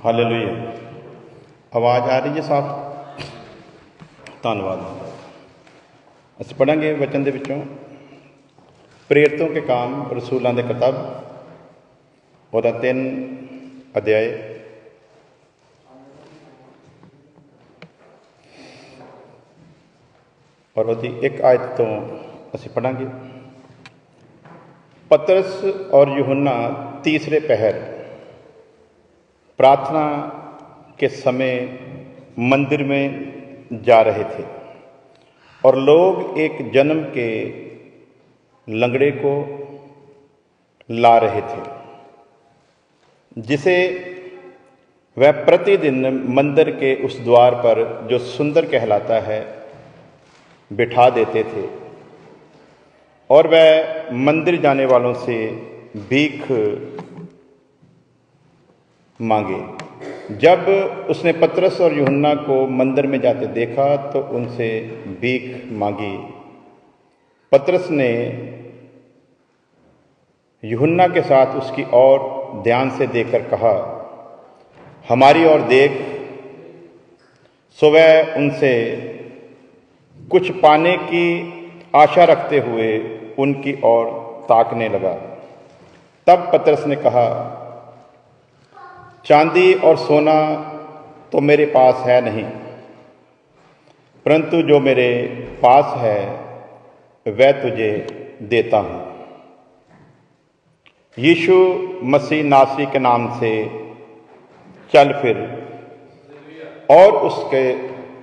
Hallelujah. आवाज़ आ रही है साफ? धन्यवाद। ਅਸੀਂ पढ़ांगे वचन ਦੇ ਵਿੱਚੋਂ प्रेरितों के काम रसूलों के किताब ਉਹਦਾ 3 अध्याय और ਉਹਦੀ 1 आयत तो ਅਸੀਂ पढ़ांगे। पतरस और यूहन्ना तीसरे पहर प्रार्थना के समय मंदिर में जा रहे थे और लोग एक जन्म के लंगड़े को ला रहे थे, जिसे वह प्रतिदिन मंदिर के उस द्वार पर जो सुंदर कहलाता है बिठा देते थे, और वह मंदिर जाने वालों से भीख मांगे। जब उसने पतरस और यूहन्ना को मंदिर में जाते देखा तो उनसे भीख मांगी। पतरस ने यूहन्ना के साथ उसकी ओर ध्यान से देखकर कहा, हमारी ओर देख। सो वह उनसे कुछ पाने की आशा रखते हुए उनकी ओर ताकने लगा। तब पतरस ने कहा, चांदी और सोना तो मेरे पास है नहीं, परंतु जो मेरे पास है वह तुझे देता हूँ। यीशु मसीह नासरी के नाम से चल फिर। और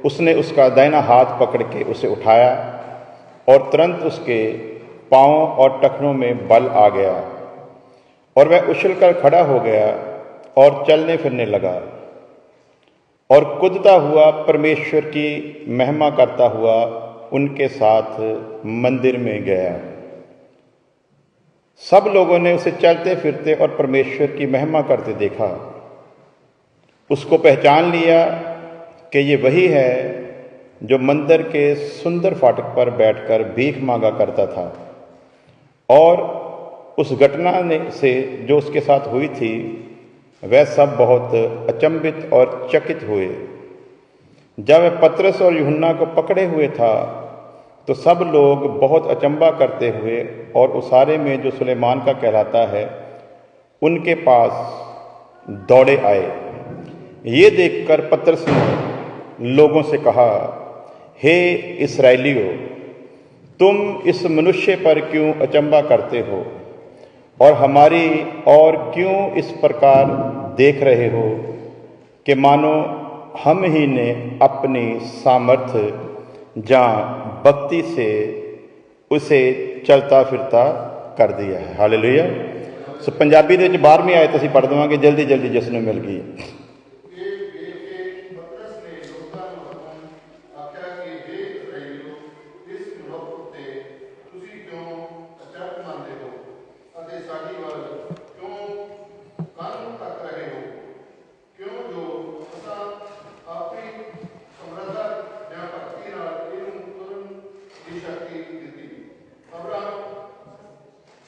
उसने उसका दाहिना हाथ पकड़ के उसे उठाया और तुरंत उसके पाँव और टखनों में बल आ गया और वह उछलकर खड़ा हो गया और चलने फिरने लगा और कूदता हुआ परमेश्वर की महिमा करता हुआ उनके साथ मंदिर में गया। सब लोगों ने उसे चलते फिरते और परमेश्वर की महिमा करते देखा। उसको पहचान लिया कि ये वही है जो मंदिर के सुंदर फाटक पर बैठकर भीख मांगा करता था। और उस घटना से जो उसके साथ हुई थी वह सब बहुत अचंभित और चकित हुए। जब वह पतरस और यूहन्ना को पकड़े हुए था तो सब लोग बहुत अचंभा करते हुए और उसारे में जो सुलेमान का कहलाता है उनके पास दौड़े आए। ये देखकर पतरस ने लोगों से कहा, हे इस्राएलियों, तुम इस मनुष्य पर क्यों अचंभा करते हो और हमारी और क्यों इस प्रकार देख रहे हो कि मानो हम ही ने अपनी सामर्थ्य या भक्ति से उसे चलता फिरता कर दिया है। हालेलुया। सो पंजाबी दे विच 12वीं आयत असीं पढ़ देवांगे जल्दी जल्दी जिसनूं मिल गई।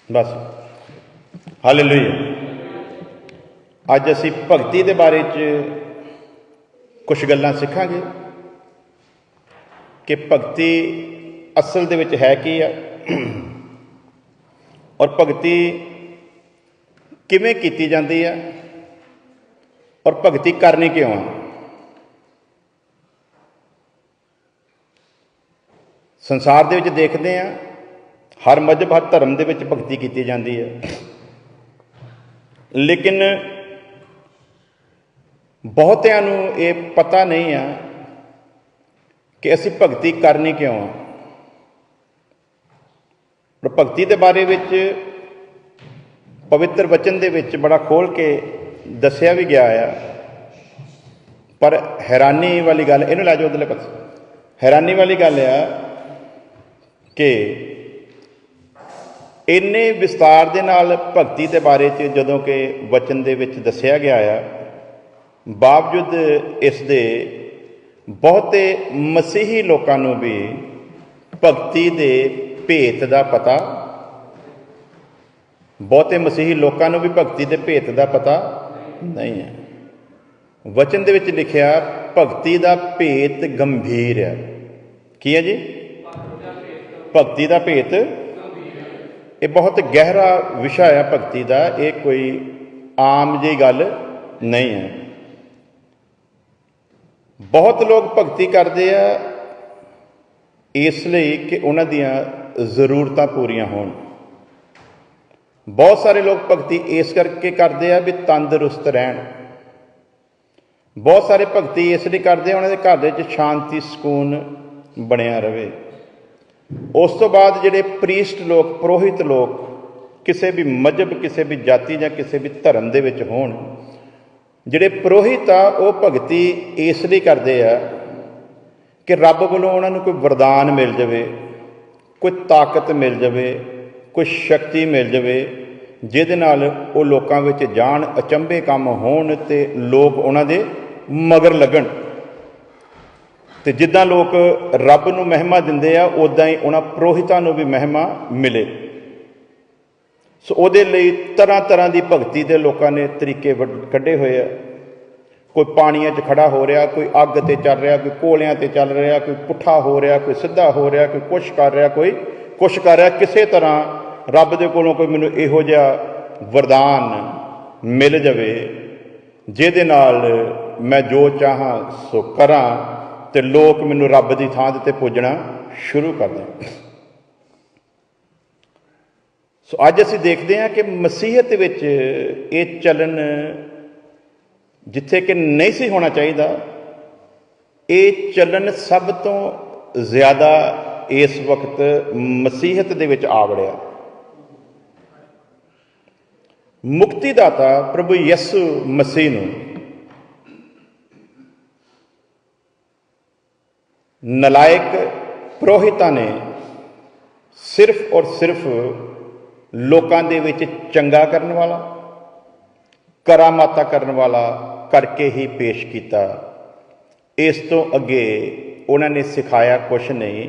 बस हालेलुया। अज असी भगती के बारे कुछ गल्लां सीखांगे कि भगती असल दे विच है की है और भगती किवें कीती जाती है और भगती करनी क्यों है। संसार दे विच देखते हैं हर मजहब हर धर्म दे विच भगती की जाती है, लेकिन बहुतियां नूं ये पता नहीं है कि असी भगती करनी क्यों है। और भगती के बारे विच पवित्र वचन दे विच बड़ा खोल के दसिया भी गया है, पर हैरानी वाली गल इहनूं लै जाओ उधरले पासे। हैरानी वाली गल है कि इन्ने विस्तार दे नाल भगती के बारे जदों कि वचन दे विच दसिया गया है, बावजूद इस दे बहुते मसीही लोकां नूं भी भगती दे भेत दा पता, बहुते मसीही लोकां नूं भी भगती दे भेत दा पता नहीं है। वचन दे विच लिखिया भगती दा भेत गंभीर है। की है जी? भगती दा भेत ये बहुत गहरा विषय है भगती का। ये कोई आम जी गल नहीं है। बहुत लोग भगती करते हैं इसलिए कि उन्हां दियां जरूरतां पूरियां होण। बहुत सारे लोग भगती इस करके करते हैं भी तंदुरुस्त रहन। बहुत सारे भगती इसलिए करते उन्होंने घर में शांति सुकून बनया रहे। उस तो बाद जिहड़े प्रीस्ट लोग पुरोहित लोग किसी भी मजहब किसी भी जाति या किसी भी धर्म दे विच होण, जिहड़े पुरोहित आ वो भगती इसलिए करते हैं कि रब वालों उन्होंने कोई वरदान मिल जाए, कोई ताकत मिल जाए, कोई शक्ति मिल जाए, जिहदे नाल वो लोकां विच जाण, अचंभे काम होण ते लोग उन्हां दे मगर लगन। ते जिद्दां लोग रब नूं महिमा दिंदे आ उदां ही उन्हां पुरोहितां नूं भी महिमा मिले। सो उहदे लई तरह तरह की भगती दे लोकां ने तरीके कढे होए आ। कोई पानियां च खड़ा हो रहा, कोई अग ते चल रहा, कोई कोलियां ते चल रहा, कोई पुट्ठा हो रहा, कोई सीधा हो रहा, कोई कुछ कर रहा, कोई कुछ कर रहा। किसी तरह रब दे कोलों कोई मैनूं इहो जिहा वरदान मिल जावे जिहदे नाल मैं जो चाहां सो करां ते लोग मैनूं रब दी थां ते पुजणा शुरू कर दें। सो अज असीं देखते हैं कि मसीहत विच ये चलन जिथे कि नहीं सी होना चाहिए, ये चलन सब तो ज़्यादा इस वक्त मसीहत दे विच आ वड़िया। मुक्तिदाता प्रभु यसु मसीह नूं नलायक पुरोहितां ने सिर्फ और सिर्फ लोकां दे विच चंगा करने वाला, करामाता करने वाला करके ही पेश किया। इस तो अगे उन्होंने सिखाया कुछ नहीं।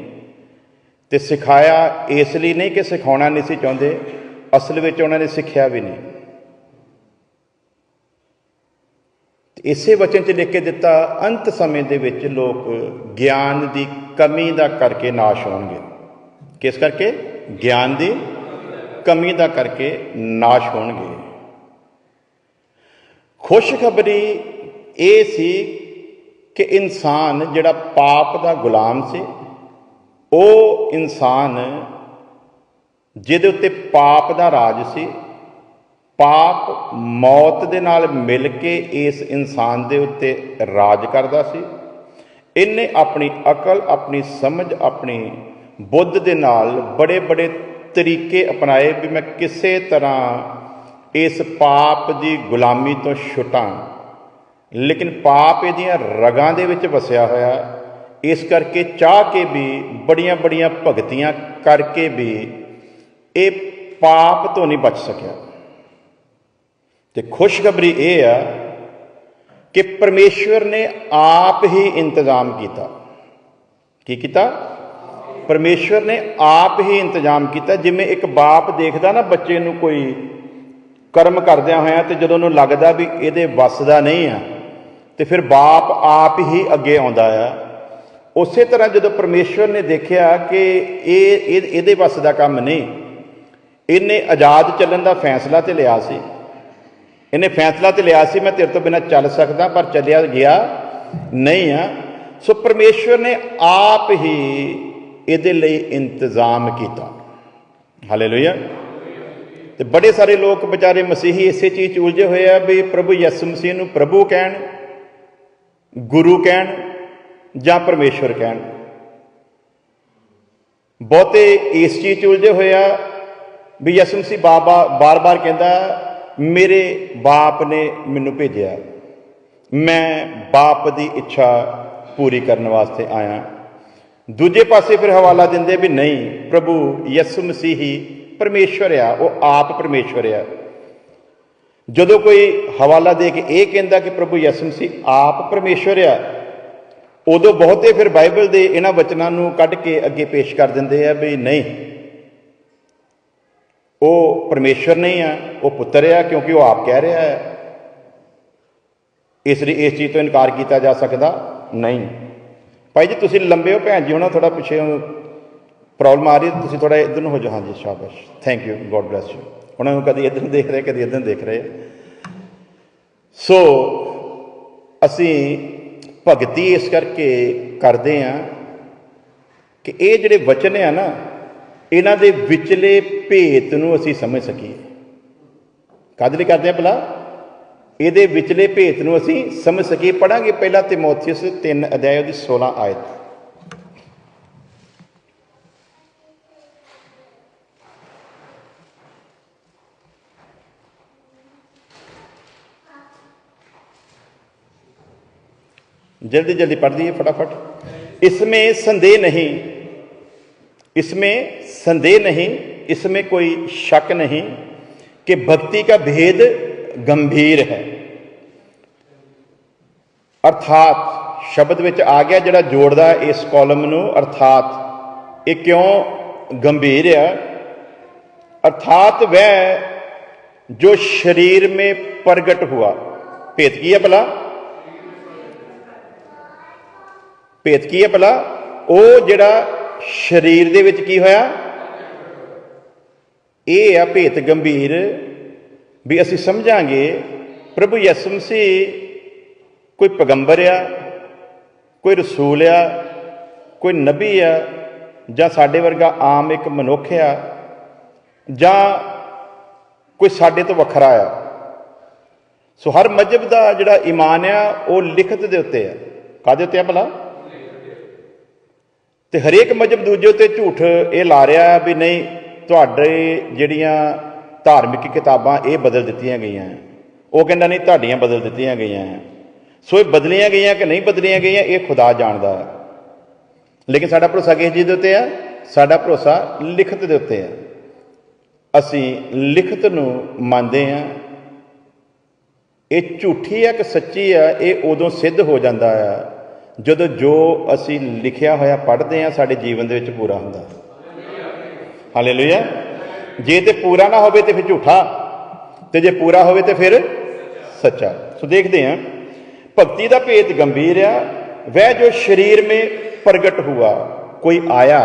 तो सिखाया इसलिए नहीं कि सिखाना नहीं सी चाहते, असल में उन्होंने सिखाया भी नहीं। इसे वचन च लिख के दिता, अंत समय दे विच लोग ज्ञान की कमी का करके नाश होणगे। किस करके? ज्ञान की कमी का करके नाश होणगे। खुशखबरी ये सी कि इंसान जिहड़ा पाप का गुलाम से, वो इंसान जिहदे उत्ते पाप का राज सी, पाप मौत दे नाल मिल के इस इंसान दे उत्ते राज करदा सी। इन्हें अपनी अकल, अपनी समझ, अपनी बुद्ध दे नाल बड़े बड़े तरीके अपनाए भी मैं किसी तरह इस पाप की गुलामी तो छुटां। लेकिन पाप इहदियां रगां दे विच वसिया होया, इस करके चाह के भी बड़ियां बड़ियां भगतियां करके भी ये पाप तो नहीं बच सकिया। तो खुशखबरी ये है कि परमेश्वर ने आप ही इंतजाम किया। की कीता? परमेश्वर ने आप ही इंतजाम किया। जिमें एक बाप देखदा ना बच्चे नूं कोई कर्म करदिया होया, तो जदों उन्होंने लगता भी ये वस का नहीं है, तो फिर बाप आप ही अगे आउंदा है। उस तरह जो परमेश्वर ने देखा कि ये वस का काम नहीं, इन्हें आज़ाद चलन का फैसला तो लिया सी। इन्हें फैसला तो लिया सी मैं तेरे तो बिना चल सकदा, पर चलिया गया नहीं है। सो परमेश्वर ने आप ही इहदे लई इंतजाम किया। हालेलुया। तो बड़े सारे लोग बेचारे मसीही इसे चीज़ उलझे हुए हैं भी प्रभु यसु मसीह नूं प्रभु कहण, गुरु कहण जां परमेश्वर कहण। बहुते इस चीज़ उलझे हुए आ भी यसु मसीह बार बार कहता मेरे बाप ने मैनू भेजा, मैं बाप की इच्छा पूरी करने वास्ते आया। दूजे पासे फिर हवाला देंदे भी नहीं, प्रभु यसु मसीह ही परमेश्वर आ, वो आप परमेश्वर आ। जदों कोई हवाला दे के ये कहता कि प्रभु यसु मसीह आप परमेश्वर आ, उदों बहुते फिर बाइबल के इन्हां वचनां नूं कढ के अगे पेश कर देंदे आ भी नहीं, वो परमेश्वर नहीं है, वो पुत्र है, क्योंकि वो आप कह रहा है। इस लिए इस चीज़ तो इनकार किया जा सकता नहीं। भाई जी तुसीं लंबे हो, भैन जी होना थोड़ा पिछे प्रॉब्लम आ रही है, तुसीं थोड़ा इधर हो जाओ। हाँ जी शाबाश, thank you, God bless you. उन्होंने कभी इधर देख रहे कभी इधर देख रहे। सो असी भगती इस करके करते हैं कि ये जिहड़े वचन है ना, इन्हां दे विचले भेत नूं असीं समझ सकीए। काहदे लई करदे आ भला? ਇਹਦੇ ਵਿਚਲੇ ਭੇਤ ਨੂੰ ਅਸੀਂ ਸਮਝ ਸਕੀਏ। ਪੜਾਂਗੇ ਪਹਿਲਾ ਤਿਮੋਥੀਉਸ 3 ਅਧਿਆਇ ਉਹਦੀ 16 ਆਇਤ। जल्दी जल्दी पढ़ दिए फटाफट। इसमें संदेह नहीं, इसमें संदेह नहीं, इसमें कोई शक नहीं कि भक्ति का भेद गंभीर है। अर्थात शब्द विच आ गया जिहड़ा जोड़दा इस कॉलम नूं, अर्थात ये क्यों गंभीर है? अर्थात वह जो शरीर में प्रगट हुआ। भेद की है भला? भेद की है भला? वो जिहड़ा शरीर दे विच की होया, ये आ भेत गंभीर। भी असीं समझांगे प्रभु यसु मसीह कोई पैगंबर आ, कोई रसूल आ, कोई नबी आ, जां साडे वर्गा आम एक मनुख आ, जां कोई साडे तो वखरा आ। सो हर मजहब का जिहड़ा ईमान आ वो लिखत दे उत्ते आ। काहदे उत्ते आ भला? ते हरेक मजहब दूजे उत्ते झूठ ये ला रहा भी नहीं तुहाडे जिहड़ियां धार्मिक किताबां ये बदल दित्तियां गईयां, वो कहंदा नहीं तुहाडीआं बदल दित्तियां गईयां। सो ये बदलियां गईयां कि नहीं बदलियां गईयां ये खुदा जानदा है। लेकिन साडा भरोसा किस चीज़ दे उत्ते आ? साडा भरोसा लिखत दे उत्ते आ। असीं लिखत नूं मंनदे आ। ये झूठी है कि सच्ची है ये उदों सिद्ध हो जाता है जदों जो असीं लिखिया होया पढ़ते हैं साडे जीवन दे विच पूरा हुंदा। हालेलुया। जे तो पूरा ना होवे तो फिर झूठा, तो जे पूरा होवे तो फिर सच्चा। सो देखते हैं भक्ति का भेद गंभीर है। वह जो शरीर में प्रगट हुआ, कोई आया,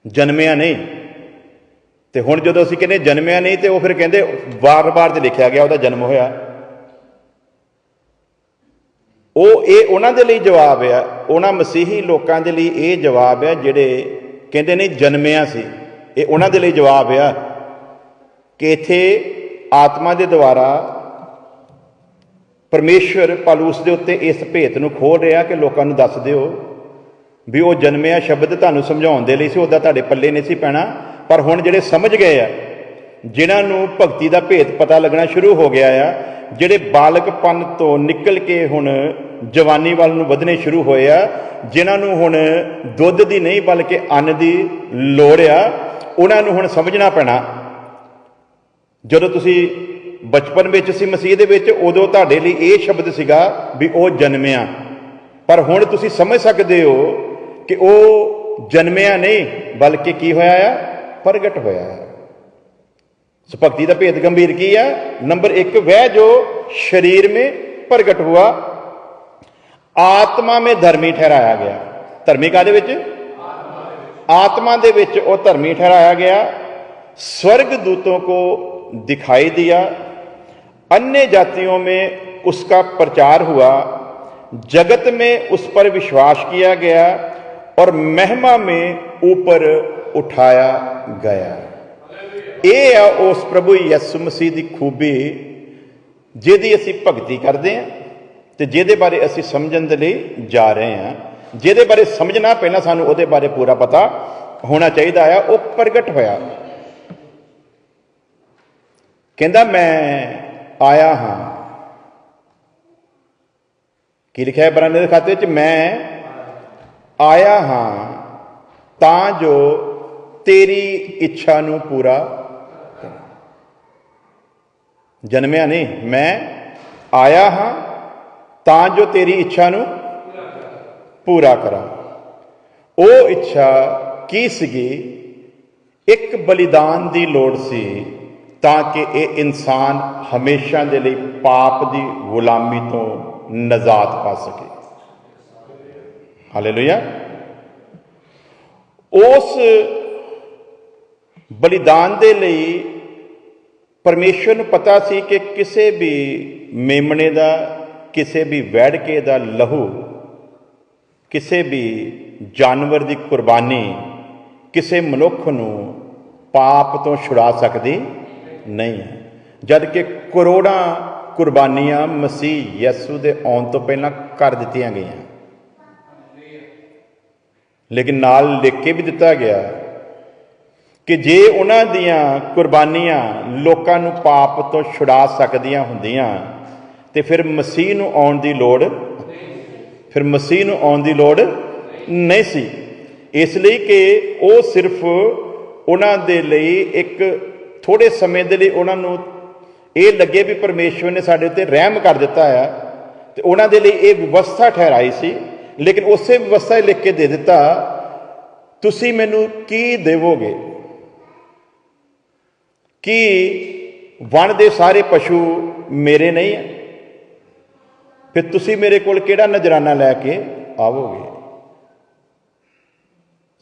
जन्मिया नहीं। तो हुण जदों असीं कहने जन्मिया नहीं तो फिर कहते बार बार तो लिखा गया वह जन्म होया। उन्हां दे लई जवाब है, उन्हां मसीही लोकां दे लई ये जवाब है जिहड़े कहते नहीं जन्मिया सी। ये उन्हां दे लई जवाब है कि इत्थे आत्मा दे द्वारा परमेश्वर पौलुस दे उत्ते इस भेत नूं खोल रहा कि लोकां नूं दस दिओ भी वो जन्मिया शब्द तुहानूं समझाउण दे लई सी, उहदा तुहाडे पल्ले नहीं सी पैना। पर हुण जिहड़े समझ गए आ, जिन्हां नूं भगती दा भेत पता लगना शुरू हो गया आ, जिहड़े बालकपन तो निकल के हुण जवानी वाल नूं वधने शुरू होए आ, जिन्हां नूं हुण दुध दी नहीं बल्कि अन्न दी लोड़ आ, उन्हां नूं हुण समझना पैना। जदों तुसीं बचपन विच सी मसीह दे विच उदों तुहाडे लई इह शब्द सीगा भी वो जन्मिया, पर हुण तुसीं समझ सकदे हो कि वो जन्मिया नहीं बल्कि की होया आ? प्रगट होया है। सो भक्ति का भेद गंभीर की है? नंबर 1, वह जो शरीर में प्रगट हुआ आत्मा में धर्मी ठहराया गया। धर्मी काहदे विच? आत्मा दे विच वो धर्मी ठहराया गया। स्वर्ग दूतों को दिखाई दिया, अन्य जातियों में उसका प्रचार हुआ, जगत में उस पर विश्वास किया गया और महिमा में ऊपर उठाया गया। ये आ उस प्रभु यसु मसीह की खूबी जिहदी असीं भगती करते हैं तो जिहदे बारे असीं समझण दे लई जा रहे हैं। जिहदे बारे समझना पहला सानूं उहदे बारे पूरा पता होना चाहिए है। वो प्रगट होया, कहंदा मैं आया हाँ। की लिखा है बराने दे खाते च? मैं आया हाँ तां जो तेरी इच्छा नूं पूरा करा। जन्मिया नहीं, मैं आया हाँ तां जो तेरी इच्छा नूं पूरा करा। वो इच्छा की सीगी? एक बलिदान की लोड़ सी ताकि ये इंसान हमेशा के लिए पाप की गुलामी तो नजात पा सके। हालेलुया। उस बलिदान के लिए परमेश्वर को पता सी कि किसी भी मेमने का, किसी भी वैड़के का लहू, किसी भी जानवर की कुर्बानी किसी मनुख को पाप तो छुड़ा सकती नहीं है, जबकि करोड़ां कुर्बानियां मसीह यसू के आने तो पहला कर दित्तियां गई, लेकिन नाल लिख के भी दिता गया कि जे उन्हां दियां कुर्बानियां लोकां नूं पाप तो छुड़ा सकदियां हुंदियां ते फिर मसीह नूं आउण दी लोड़, फिर मसीह नूं आउण दी लोड़ नहीं सी। इसलिए कि वो सिर्फ उन्हां दे लई एक थोड़े समय दे लई उन्हां नूं ये लगे भी परमेश्वर ने साडे उत्ते रहम कर दिता है, तो उन्हां दे लई ये व्यवस्था ठहराई सी, लेकिन उस व्यवस्था लिख के दे दिता, तुसी मैनू की देवोगे कि वन दे सारे पशु मेरे नहीं है, फिर तुसी मेरे कोल केड़ा नजराना लैके आवोगे।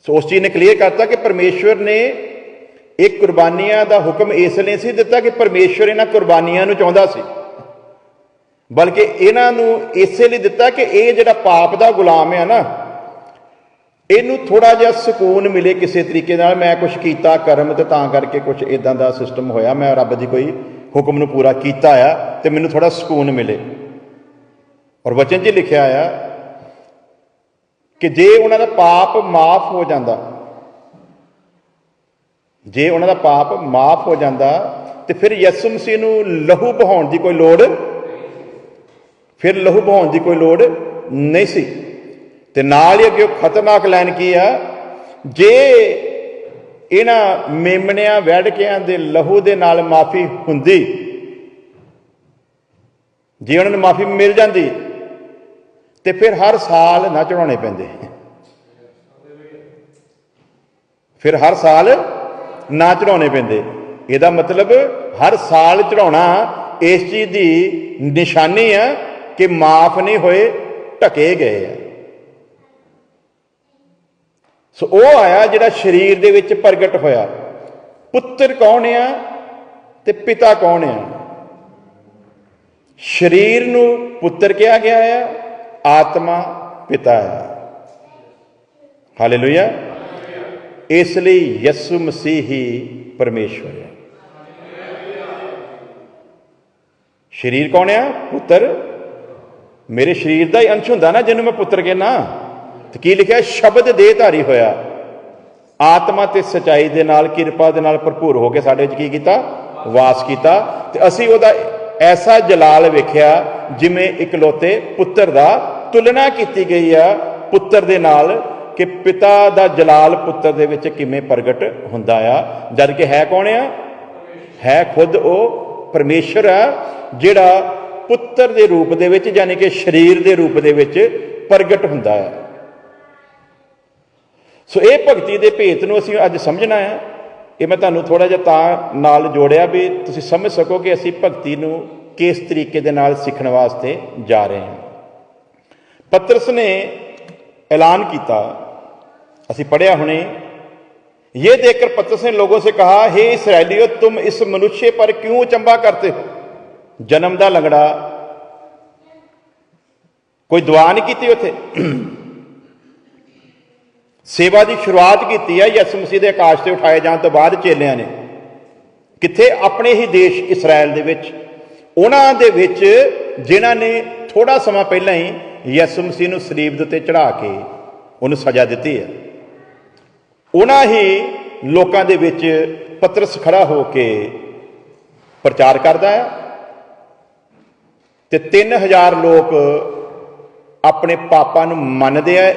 सो उस चीज़ ने क्लीयर करता कि परमेश्वर ने एक कुर्बानियां का हुक्म इसलिए सी दिता कि परमेश्वर इन्हां कुर्बानियां नूं चाहुंदा सी, बल्कि इन्हां नूं इसे लिए दिता कि ये जिहड़ा पाप का गुलाम है ना, इनू थोड़ा जिहा सुकून मिले किसी तरीके नाल, मैं कुछ कीता कर्म तो तां करके कुछ इदां दा सिस्टम होया, मैं रब दी कोई हुक्म नूं पूरा कीता आ ते मैनूं थोड़ा सुकून मिले। और वचन 'च लिखिआ आ कि जे उन्हां दा पाप माफ हो जाता, जे उन्हां दा पाप माफ हो जाता तो फिर यसू मसीह नूं लहू बहाउण दी कोई लोड़, फिर लहू बहाउण दी कोई लोड़ नहीं सी। ते नाल ही अगे खतरनाक लाइन की आ, जे इन्हां मेमणियां वैड़कियां दे लहू दे नाल माफ़ी हुंदी, जे उन्हां नूं माफ़ी मिल जाती तो फिर हर साल ना चढ़ाने पैंदे, फिर हर साल ना चढ़ाने पैंदे। इहदा मतलब हर साल चढ़ाना इस चीज़ की निशानी है कि माफ नहीं होए, ढके गए है। सो वो आया जिहड़ा शरीर दे विच प्रगट होया। पुत्र कौन है ते पिता कौन है? शरीर नूं पुत्र कहा गया है, आत्मा पिता है। हालेलुया। इसलिए यसु मसीह ही परमेश्वर है। शरीर कौन है? पुत्र। मेरे शरीर का ही अंश हुंदा ना जिन्होंने मैं पुत्र कहना। तो की लिखा? शब्द देहधारी होया, आत्मा ते सच्चाई दे नाल किरपा दे नाल भरपूर होकर साडे च की कीता? वास कीता। ते असीं ओहदा ऐसा जलाल वेख्या जिवें इकलौते पुत्र दा तुलना की गई है पुत्र दे नाल, कि पिता दा जलाल पुत्र दे विच किवें प्रगट हुंदा आ, जबकि है कौन है? है खुद वो परमेश्वर है, जिहड़ा पुत्र दे रूप दे विच यानी कि शरीर दे रूप दे विच प्रगट हुंदा है। सो ये भगती के भेत नूं असीं अज समझना है। ये मैं तुहानूं थोड़ा जिहा तां नाल जोड़िया भी तुसीं समझ सको कि असीं भगती नूं किस तरीके दे नाल सीखण वास्ते जा रहे हैं। पतरस ने ऐलान किया, असीं पढ़िया हुणे, ये देखकर पतरस ने लोगों से कहा, हे इस्राएलियों, तुम इस मनुष्य पर क्यों अचंभा करते हो? जन्मदा लंगड़ा, कोई दुआ नहीं की उत्थे, सेवा की शुरुआत की है यसू मसीह के आकाश से उठाए जाने तो बाद चेलियां ने कित्थे? अपने ही देश इसराइल दे विच, उन्हां दे विच जिन्हां ने थोड़ा समा पहला ही यसू मसीह नूं सलीब दे उत्ते चढ़ा के उन्हें सजा दी है। उन्हां ही लोकां दे विच पतरस खड़ा होके प्रचार करता है ते 3000 लोग अपने पापां नूं मनदे है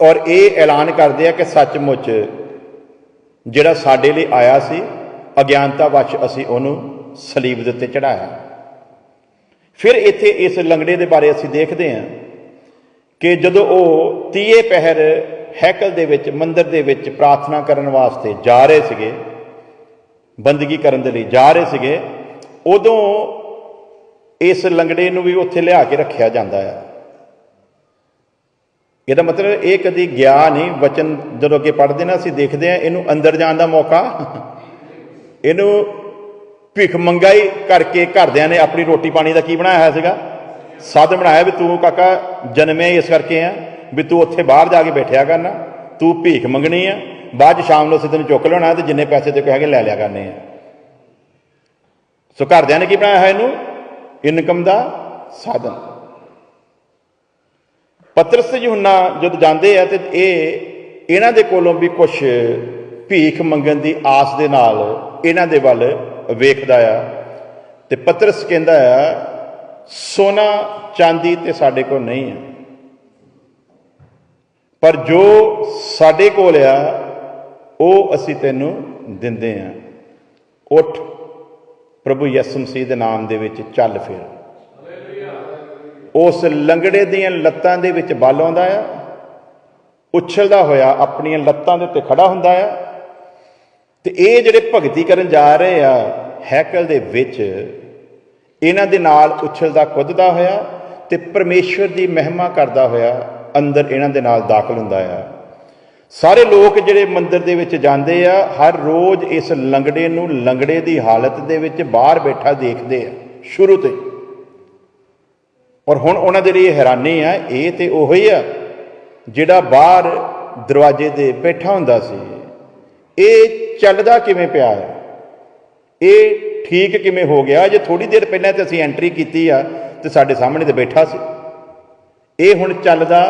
और ये ऐलान करते हैं कि सचमुच जिहड़ा साडे लई आया सी, अज्ञानता वश असीं उहनूं सलीब दे उत्ते चढ़ाया। फिर इत्थे इस लंगड़े दे बारे असीं देखते हैं कि जदों वो 30 पहर हैकल दे विच, मंदिर दे विच प्रार्थना करन वास्ते जा रहे सीगे, ਬੰਦਗੀ ਕਰਨ ਦੇ ਲਈ ਜਾ ਰਹੇ ਸੀਗੇ, ਉਦੋਂ ਇਸ ਲੰਗੜੇ ਨੂੰ ਵੀ ਉੱਥੇ ਲਿਆ ਕੇ ਰੱਖਿਆ ਜਾਂਦਾ ਆ। ਇਹਦਾ ਮਤਲਬ ਇਹ ਕਦੀ ਗਿਆ ਨਹੀਂ। ਵਚਨ ਜਦੋਂ ਅੱਗੇ ਪੜ੍ਹਦੇ ਨਾ ਅਸੀਂ ਦੇਖਦੇ ਹਾਂ, ਇਹਨੂੰ ਅੰਦਰ ਜਾਣ ਦਾ ਮੌਕਾ, ਇਹਨੂੰ ਭਿੱਖ ਮੰਗਾਈ ਕਰਕੇ ਘਰਦਿਆਂ ਨੇ ਆਪਣੀ ਰੋਟੀ ਪਾਣੀ ਦਾ ਕੀ ਬਣਾਇਆ ਹੋਇਆ ਸੀਗਾ, ਸਾਧਨ ਬਣਾਇਆ ਵੀ ਤੂੰ ਕਾਕਾ ਜਨਮਿਆ ਇਸ ਕਰਕੇ ਆ ਵੀ ਤੂੰ ਉੱਥੇ ਬਾਹਰ ਜਾ ਕੇ ਬੈਠਿਆ ਕਰਨਾ, ਤੂੰ ਭੀਖ ਮੰਗਣੀ ਆ, ਬਾਅਦ 'ਚ ਸ਼ਾਮ ਨੂੰ ਅਸੀਂ ਤੈਨੂੰ ਚੁੱਕ ਲਿਆਉਣਾ ਤੇ ਜਿੰਨੇ ਪੈਸੇ ਤੇ ਹੈਗੇ ਲੈ ਲਿਆ ਕਰਨੇ ਆ। ਸੋ ਘਰਦਿਆਂ ਨੇ ਕੀ ਬਣਾਇਆ ਹੋਇਆ ਇਹਨੂੰ, ਇਨਕਮ ਦਾ ਸਾਧਨ। ਪਤਰਸ ਤੇ यूहन्ना जब ਜਾਂਦੇ ਆ ਤੇ ਇਹਨਾਂ ਦੇ ਕੋਲੋਂ ਵੀ ਕੁਛ ਭੀਖ ਮੰਗਣ ਦੀ ਆਸ ਦੇ ਨਾਲ ਇਹਨਾਂ ਦੇ ਵੱਲ ਵੇਖਦਾ ਆ। ਤੇ ਪਤਰਸ ਕਹਿੰਦਾ ਆ, ਸੋਨਾ ਚਾਂਦੀ ਤੇ ਸਾਡੇ ਕੋਲ ਨਹੀਂ ਆ, ਪਰ ਜੋ ਸਾਡੇ ਕੋਲ ਆ ਉਹ ਅਸੀਂ ਤੈਨੂੰ ਦਿੰਦੇ ਆ। ਉੱਠ, ਪ੍ਰਭੂ ਯਿਸੂ ਮਸੀਹ ਦੇ ਨਾਮ ਦੇ ਵਿੱਚ ਚੱਲ ਫਿਰ। ਉਸ ਲੰਗੜੇ ਦੀਆਂ ਲੱਤਾਂ ਦੇ ਵਿੱਚ ਬਲ ਆਉਂਦਾ ਆ, ਉਛਲਦਾ ਹੋਇਆ ਆਪਣੀਆਂ ਲੱਤਾਂ ਦੇ ਉੱਤੇ ਖੜਾ ਹੁੰਦਾ ਆ। ਤੇ ਇਹ ਜਿਹੜੇ ਭਗਤੀ ਕਰਨ ਜਾ ਰਹੇ ਆ ਹੈਕਲ ਦੇ ਵਿੱਚ, ਇਹਨਾਂ ਦੇ ਨਾਲ ਉਛਲਦਾ ਕੁੱਦਦਾ ਹੋਇਆ ਤੇ ਪਰਮੇਸ਼ਵਰ ਦੀ ਮਹਿਮਾ ਕਰਦਾ ਹੋਇਆ ਅੰਦਰ ਇਹਨਾਂ ਦੇ ਨਾਲ ਦਾਖਲ ਹੁੰਦਾ ਆ। ਸਾਰੇ ਲੋਕ ਜਿਹੜੇ ਮੰਦਿਰ ਦੇ ਵਿੱਚ ਜਾਂਦੇ ਆ, ਹਰ ਰੋਜ਼ ਇਸ ਲੰਗੜੇ ਨੂੰ ਲੰਗੜੇ ਦੀ ਹਾਲਤ ਦੇ ਵਿੱਚ ਬਾਹਰ ਬੈਠਾ ਦੇਖਦੇ ਆ ਸ਼ੁਰੂ ਤੋਂ। ਔਰ ਹੁਣ ਉਹਨਾਂ ਦੇ ਲਈ ਹੈਰਾਨੀ ਆ, ਇਹ ਤੇ ਉਹੀ ਆ ਜਿਹੜਾ ਬਾਹਰ ਦਰਵਾਜ਼ੇ ਦੇ ਬੈਠਾ ਹੁੰਦਾ ਸੀ। ਇਹ ਚੱਲਦਾ ਕਿਵੇਂ ਪਿਆ ਹੈ, ਇਹ ਠੀਕ ਕਿਵੇਂ ਹੋ ਗਿਆ? ਜੇ ਥੋੜੀ ਦੇਰ ਪਹਿਲਾਂ ਤੇ ਅਸੀਂ ਐਂਟਰੀ ਕੀਤੀ ਆ ਤੇ ਸਾਡੇ ਸਾਹਮਣੇ ਤੇ ਬੈਠਾ ਸੀ, ਇਹ ਹੁਣ ਚੱਲਦਾ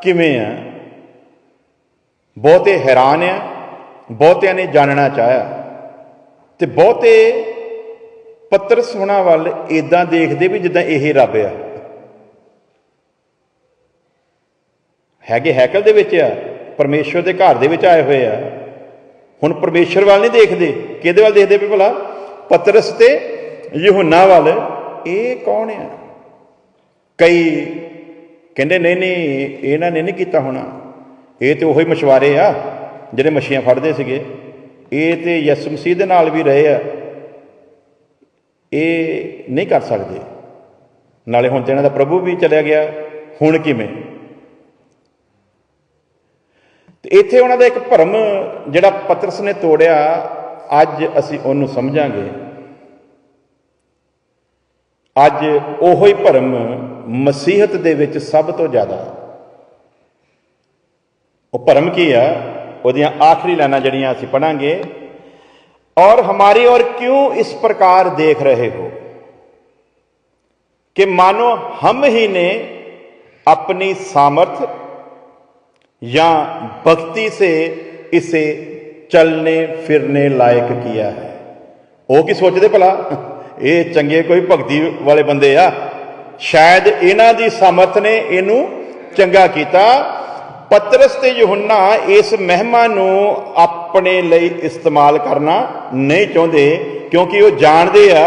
ਕਿਵੇਂ ਆ? ਬਹੁਤੇ ਹੈਰਾਨ ਆ, ਬਹੁਤਿਆਂ ਨੇ ਜਾਣਨਾ ਚਾਹਿਆ ਤੇ ਬਹੁਤੇ ਪਤਰਸ ਹੋਣਾ ਵੱਲ ਇਦਾਂ ਦੇਖਦੇ ਵੀ ਜਿੱਦਾਂ ਇਹ ਰੱਬ ਆ। ਹੈਗੇ ਹੈਕਲ ਦੇ ਵਿੱਚ ਆ, ਪਰਮੇਸ਼ਵਰ ਦੇ ਘਰ ਦੇ ਵਿੱਚ ਆਏ ਹੋਏ ਆ। ਹੁਣ ਪਰਮੇਸ਼ਵਰ ਵੱਲ ਨਹੀਂ ਦੇਖਦੇ, ਕਿਹਦੇ ਵੱਲ ਦੇਖਦੇ ਵੀ ਭਲਾ? ਪਤਰਸ ਤੇ यूहन्ना ਵੱਲ। ਇਹ ਕੌਣ ਆ? ਕਈ ਕਹਿੰਦੇ ਨਹੀਂ ਨਹੀਂ, ਇਹਨਾਂ ਨੇ ਨਹੀਂ ਕੀਤਾ ਹੋਣਾ, ਇਹ ਤੇ ਉਹੀ ਮਛਵਾਰੇ ਆ ਜਿਹੜੇ ਮੱਛੀਆਂ ਫੜਦੇ ਸੀਗੇ, ਇਹ ਤੇ ਯਿਸੂ ਮਸੀਹ ਦੇ ਨਾਲ ਵੀ ਰਹੇ ਆ, ਇਹ ਨਹੀਂ ਕਰ ਸਕਦੇ। ਨਾਲੇ ਹੁਣ ਤੇ ਇਹਨਾਂ ਦਾ ਪ੍ਰਭੂ ਵੀ ਚਲਿਆ ਗਿਆ, ਹੁਣ ਕਿਵੇਂ? ਤੇ ਇੱਥੇ ਉਹਨਾਂ ਦਾ ਇੱਕ ਭਰਮ ਜਿਹੜਾ ਪਤਰਸ ਨੇ ਤੋੜਿਆ, ਅੱਜ ਅਸੀਂ ਉਹਨੂੰ ਸਮਝਾਂਗੇ। ਅੱਜ ਉਹੋ ਹੀ ਭਰਮ ਮਸੀਹਤ ਦੇ ਵਿੱਚ ਸਭ ਤੋਂ ਜ਼ਿਆਦਾ। ਉਹ ਭਰਮ ਕੀ ਆ? ਉਹਦੀਆਂ ਆਖਰੀ ਲਾਈਨਾਂ ਜਿਹੜੀਆਂ ਅਸੀਂ ਪੜਾਂਗੇ। और हमारी ओर क्यों इस प्रकार देख रहे हो कि मानो हम ही ने अपनी सामर्थ या भक्ति से इसे चलने फिरने लायक किया है। वो की सोचते भला, ये चंगे कोई भगती वाले बंदे आ, शायद इन्हां दी सामर्थ ने इनू चंगा किया। पतरस ते यूहन्ना इस महिमा नू अपने लिए इस्तेमाल करना नहीं चाहते, क्योंकि वो जानते आ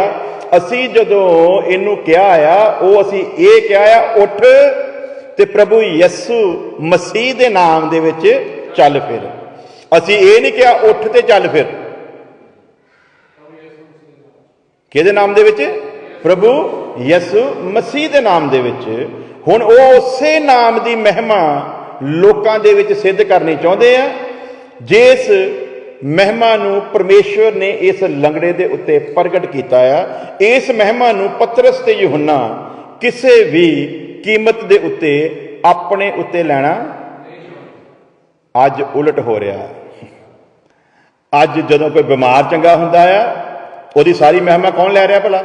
असी जदों इनू कहा आ, वो असी ये कहा आ, उठ ते प्रभु यीशु मसीह दे नाम दे विच चल फिर। असी ये नहीं कहा उठ ते चल फिर, किहदे नाम दे विच? प्रभु यीशु मसीह दे नाम दे विच। हुण वो उसे नाम दी महिमा लोकां दे विच सिद्ध करनी चाहुंदे आ, जिस महिमा नू परमेश्वर ने इस लंगड़े दे उत्ते प्रगट कीता आ। इस महिमा नू पतरस ते यूहन्ना किसी भी कीमत दे उत्ते अपने उत्ते लैना अज उलट हो रहा। अज जदों कोई बीमार चंगा हुंदा आ, उहदी सारी महिमा कौन लै रहा भला?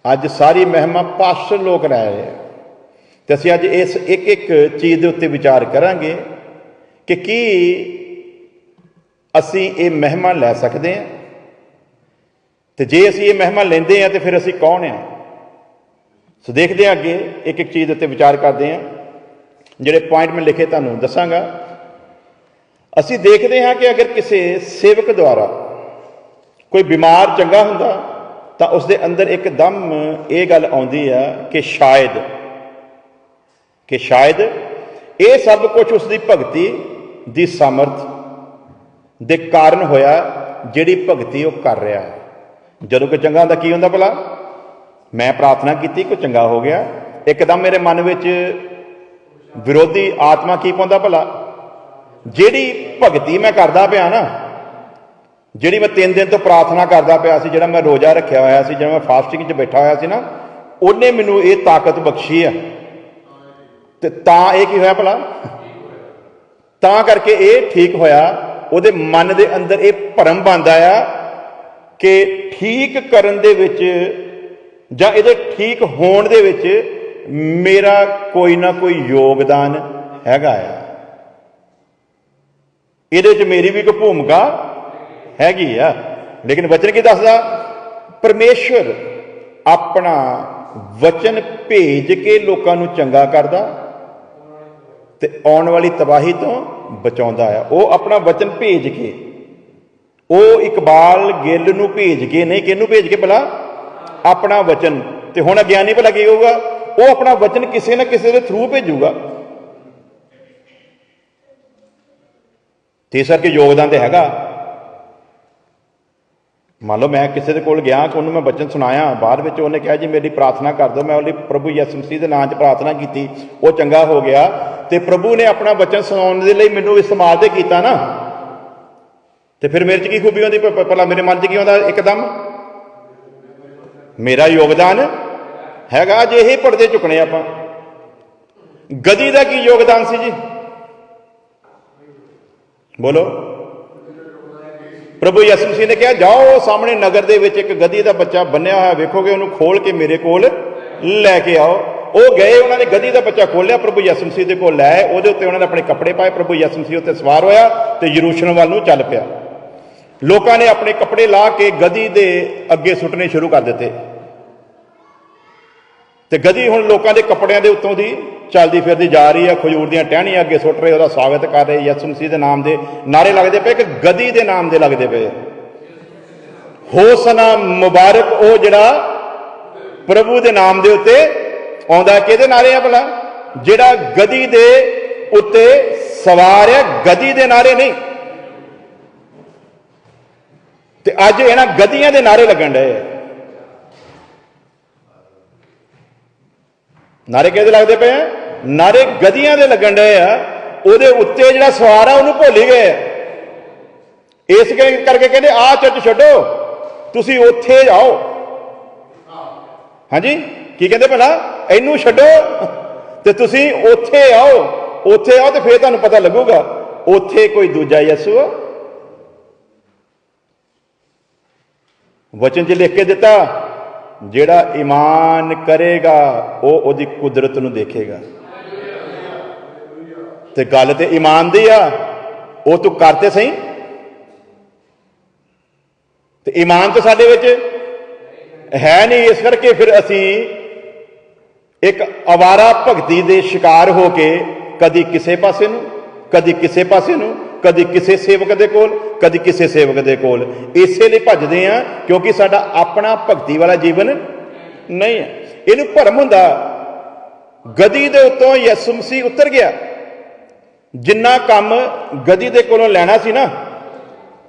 अज सारी महिमा पास्टर लोग लै रहे हैं। तो असीं अज इस एक एक चीज़ के उत्ते विचार करांगे कि की असीं ये महिमा लै सकते हैं, तो जे असीं ये महिमा लेंदे हैं तो फिर असीं कौन हैं? सो देखते हैं अगे एक एक चीज़ उत्ते विचार करते हैं। जिहड़े पॉइंट मैं लिखे तुहानूं दसांगा। असीं देखते हैं कि अगर किसी सेवक द्वारा कोई बीमार चंगा हुंदा तां उसदे अंदर एकदम ये गल आउंदी आ कि शायद ये सब कुछ उसकी भगती दी सामर्थ दे कारण होया ਜਿਹੜੀ ਭਗਤੀ ਉਹ ਕਰ ਰਿਹਾ ਹੈ। ਜਦੋਂ ਕੋਈ ਚੰਗਾ ਹੁੰਦਾ ਕੀ ਹੁੰਦਾ ਭਲਾ? ਮੈਂ ਪ੍ਰਾਰਥਨਾ ਕੀਤੀ, ਕੋਈ ਚੰਗਾ ਹੋ ਗਿਆ, ਇੱਕਦਮ ਮੇਰੇ ਮਨ ਵਿੱਚ ਵਿਰੋਧੀ ਆਤਮਾ ਕੀ ਪਾਉਂਦਾ ਭਲਾ? ਜਿਹੜੀ ਭਗਤੀ ਮੈਂ ਕਰਦਾ ਪਿਆ ਨਾ, ਜਿਹੜੀ ਮੈਂ 3 ਦਿਨ ਤੋਂ ਪ੍ਰਾਰਥਨਾ ਕਰਦਾ ਪਿਆ ਸੀ, ਜਿਹੜਾ ਮੈਂ ਰੋਜ਼ਾ ਰੱਖਿਆ ਹੋਇਆ ਸੀ, ਜਿਹੜਾ ਮੈਂ ਫਾਸਟਿੰਗ 'ਚ ਬੈਠਾ ਹੋਇਆ ਸੀ ਨਾ, ਉਹਨੇ ਮੈਨੂੰ ਇਹ ਤਾਕਤ ਬਖਸ਼ੀ ਆ। ਤੇ ਤਾਂ ਇਹ ਕੀ ਹੋਇਆ ਭਲਾ? ਤਾਂ ਕਰਕੇ ਇਹ ਠੀਕ ਹੋਇਆ। ਉਹਦੇ ਮਨ ਦੇ ਅੰਦਰ ਇਹ ਭਰਮ ਬਣਦਾ ਆ ਕਿ ਠੀਕ ਕਰਨ ਦੇ ਵਿੱਚ ਜਾਂ ਇਹਦੇ ਠੀਕ ਹੋਣ ਦੇ ਵਿੱਚ ਮੇਰਾ ਕੋਈ ਨਾ ਕੋਈ ਯੋਗਦਾਨ ਹੈਗਾ ਆ, ਇਹਦੇ 'ਚ ਮੇਰੀ ਵੀ ਕੋਈ ਭੂਮਿਕਾ ਹੈਗੀ ਆ। ਲੇਕਿਨ ਵਚਨ ਕੀ ਦੱਸਦਾ? ਪਰਮੇਸ਼ਵਰ ਆਪਣਾ ਵਚਨ ਭੇਜ ਕੇ ਲੋਕਾਂ ਨੂੰ ਚੰਗਾ ਕਰਦਾ ਤੇ ਆਉਣ ਵਾਲੀ ਤਬਾਹੀ ਤੋਂ ਬਚਾਉਂਦਾ ਆ। ਉਹ ਆਪਣਾ ਵਚਨ ਭੇਜ ਕੇ, ਉਹ ਇਕਬਾਲ ਗਿੱਲ ਨੂੰ ਭੇਜ ਕੇ ਨਹੀਂ, ਕਿਹਨੂੰ ਭੇਜ ਕੇ ਭਲਾ? ਆਪਣਾ ਵਚਨ। ਤੇ ਹੁਣ ਅਗਿਆਨੀ ਭਲਾ ਕੀ ਹੋਊਗਾ? ਉਹ ਆਪਣਾ ਵਚਨ ਕਿਸੇ ਨਾ ਕਿਸੇ ਦੇ ਥਰੂ ਭੇਜੂਗਾ। ਤੇ ਇਸ ਕਰਕੇ ਯੋਗਦਾਨ ਤੇ ਹੈਗਾ। ਮੰਨ ਲਓ ਮੈਂ ਕਿਸੇ ਦੇ ਕੋਲ ਗਿਆ ਕਿ ਉਹਨੂੰ ਮੈਂ ਵਚਨ ਸੁਣਾਇਆ, ਬਾਅਦ ਵਿੱਚ ਉਹਨੇ ਕਿਹਾ ਜੀ ਮੇਰੀ ਪ੍ਰਾਰਥਨਾ ਕਰ ਦਿਓ, ਮੈਂ ਉਹਦੀ ਪ੍ਰਭੂ ਯਿਸੂ ਮਸੀਹ ਦੇ ਨਾਂ 'ਚ ਪ੍ਰਾਰਥਨਾ ਕੀਤੀ, ਉਹ ਚੰਗਾ ਹੋ ਗਿਆ, ਤੇ ਪ੍ਰਭੂ ਨੇ ਆਪਣਾ ਵਚਨ ਸੁਣਾਉਣ ਦੇ ਲਈ ਮੈਨੂੰ ਇਸਤੇਮਾਲ ਤੇ ਕੀਤਾ ਨਾ, ਤੇ ਫਿਰ ਮੇਰੇ 'ਚ ਕੀ ਖੂਬੀ ਆਉਂਦੀ? ਭਲਾ ਮੇਰੇ ਮਨ 'ਚ ਕੀ ਆਉਂਦਾ? ਇੱਕਦਮ ਮੇਰਾ ਯੋਗਦਾਨ ਹੈਗਾ। ਜੇ ਇਹ ਪਰਦੇ ਝੁਕਣੇ ਆਪਾਂ, ਗਦੀ ਦਾ ਕੀ ਯੋਗਦਾਨ ਸੀ ਜੀ? ਬੋਲੋ। ਪ੍ਰਭੂ ਯਿਸੂ ਮਸੀਹ ਨੇ ਕਿਹਾ ਜਾਓ ਸਾਹਮਣੇ ਨਗਰ ਦੇ ਵਿੱਚ ਇੱਕ ਗਧੀ ਦਾ ਬੱਚਾ ਬੰਨਿਆ ਹੋਇਆ ਵੇਖੋਗੇ, ਉਹਨੂੰ ਖੋਲ ਕੇ ਮੇਰੇ ਕੋਲ ਲੈ ਕੇ ਆਓ। ਉਹ ਗਏ, ਉਹਨਾਂ ਨੇ ਗਧੀ ਦਾ ਬੱਚਾ ਖੋਲਿਆ, ਪ੍ਰਭੂ ਯਿਸੂ ਮਸੀਹ ਦੇ ਕੋਲ ਲੈ ਆਏ, ਉਹਦੇ ਉੱਤੇ ਉਹਨਾਂ ਨੇ ਆਪਣੇ ਕੱਪੜੇ ਪਾਏ, ਪ੍ਰਭੂ ਯਿਸੂ ਮਸੀਹ ਉੱਤੇ ਸਵਾਰ ਹੋਇਆ ਤੇ ਯਰੂਸ਼ਲਮ ਵੱਲ ਨੂੰ ਚੱਲ ਪਿਆ। ਲੋਕਾਂ ਨੇ ਆਪਣੇ ਕੱਪੜੇ ਲਾ ਕੇ ਗਧੀ ਦੇ ਅੱਗੇ ਸੁੱਟਣੇ ਸ਼ੁਰੂ ਕਰ ਦਿੱਤੇ, ਤੇ ਗਧੀ ਹੁਣ ਲੋਕਾਂ ਦੇ ਕੱਪੜਿਆਂ ਦੇ ਉੱਤੋਂ ਦੀ ਚੱਲਦੀ ਫਿਰਦੀ ਜਾ ਰਹੀ ਹੈ, ਖਜੂਰ ਦੀਆਂ ਟਹਿਣੀਆਂ ਅੱਗੇ ਸੁੱਟ ਰਹੇ, ਉਹਦਾ ਸਵਾਗਤ ਕਰ ਰਹੇ, ਯਿਸੂ ਮਸੀਹ ਦੇ ਨਾਮ ਦੇ ਨਾਰੇ ਲੱਗਦੇ ਪਏ, ਕਿ ਗਧੀ ਦੇ ਨਾਮ ਦੇ ਲੱਗਦੇ ਪਏ। ਹੋਸਨਾ ਮੁਬਾਰਕ ਉਹ ਜਿਹੜਾ ਪ੍ਰਭੂ ਦੇ ਨਾਮ ਦੇ ਉੱਤੇ ਆਉਂਦਾ। ਕਿਹਦੇ ਨਾਰੇ ਆ ਭਲਾ? ਜਿਹੜਾ ਗਧੀ ਦੇ ਉੱਤੇ ਸਵਾਰ ਹੈ, ਗਧੀ ਦੇ ਨਾਰੇ ਨਹੀਂ। ਤੇ ਅੱਜ ਇਹਨਾਂ ਗਧੀਆਂ ਦੇ ਨਾਰੇ ਲੱਗਣ ਡਏ। ਨਾਰੇ ਕਿਹਦੇ ਲੱਗਦੇ ਪਏ ਆ? ਨਾਰੇ ਗਧੀਆਂ ਦੇ ਲੱਗਣ ਡਏ ਆ। ਉਹਦੇ ਉੱਤੇ ਜਿਹੜਾ ਸਵਾਰ ਆ ਉਹਨੂੰ ਭੁੱਲ ਹੀ ਗਏ। ਇਸ ਕਰਕੇ ਕਹਿੰਦੇ ਆਹ ਚਰਚ ਛੱਡੋ, ਤੁਸੀਂ ਉੱਥੇ ਜਾਓ। ਹਾਂਜੀ, ਕੀ ਕਹਿੰਦੇ ਭਲਾ? ਇਹਨੂੰ ਛੱਡੋ ਤੇ ਤੁਸੀਂ ਉੱਥੇ ਆਓ। ਉੱਥੇ ਆਓ ਤੇ ਫੇਰ ਤੁਹਾਨੂੰ ਪਤਾ ਲੱਗੂਗਾ ਉੱਥੇ ਕੋਈ ਦੂਜਾ ਯਿਸੂ ਆ। ਵਚਨ 'ਚ ਲਿਖ ਕੇ ਦਿੱਤਾ, ਜਿਹੜਾ ਈਮਾਨ ਕਰੇਗਾ ਉਹ ਉਹਦੀ ਕੁਦਰਤ ਨੂੰ ਦੇਖੇਗਾ। ਤੇ ਗੱਲ ਤੇ ਈਮਾਨ ਦੀ ਆ, ਉਹ ਤੂੰ ਕਰਤੇ ਸਹੀ। ਤੇ ਈਮਾਨ ਤਾਂ ਸਾਡੇ ਵਿੱਚ ਹੈ ਨਹੀਂ, ਇਸ ਕਰਕੇ ਫਿਰ ਅਸੀਂ ਇੱਕ ਅਵਾਰਾ ਭਗਤੀ ਦੇ ਸ਼ਿਕਾਰ ਹੋ ਕੇ ਕਦੀ ਕਿਸੇ ਪਾਸੇ ਨੂੰ, ਕਦੀ ਕਿਸੇ ਪਾਸੇ ਨੂੰ, ਕਦੀ ਕਿਸੇ ਸੇਵਕ ਦੇ ਕੋਲ, ਕਦੀ ਕਿਸੇ ਸੇਵਕ ਦੇ ਕੋਲ, ਇਸੇ ਲਈ ਭੱਜਦੇ ਆ ਕਿਉਂਕਿ ਸਾਡਾ ਆਪਣਾ ਭਗਤੀ ਵਾਲਾ ਜੀਵਨ ਨਹੀਂ ਹੈ। ਇਹਨੂੰ ਭਰਮ ਹੁੰਦਾ। ਗਧੀ ਦੇ ਉੱਤੋਂ ਯਿਸੂ ਮਸੀਹ ਉਤਰ ਗਿਆ। ਜਿੰਨਾ ਕੰਮ ਗਧੀ ਦੇ ਕੋਲੋਂ ਲੈਣਾ ਸੀ ਨਾ,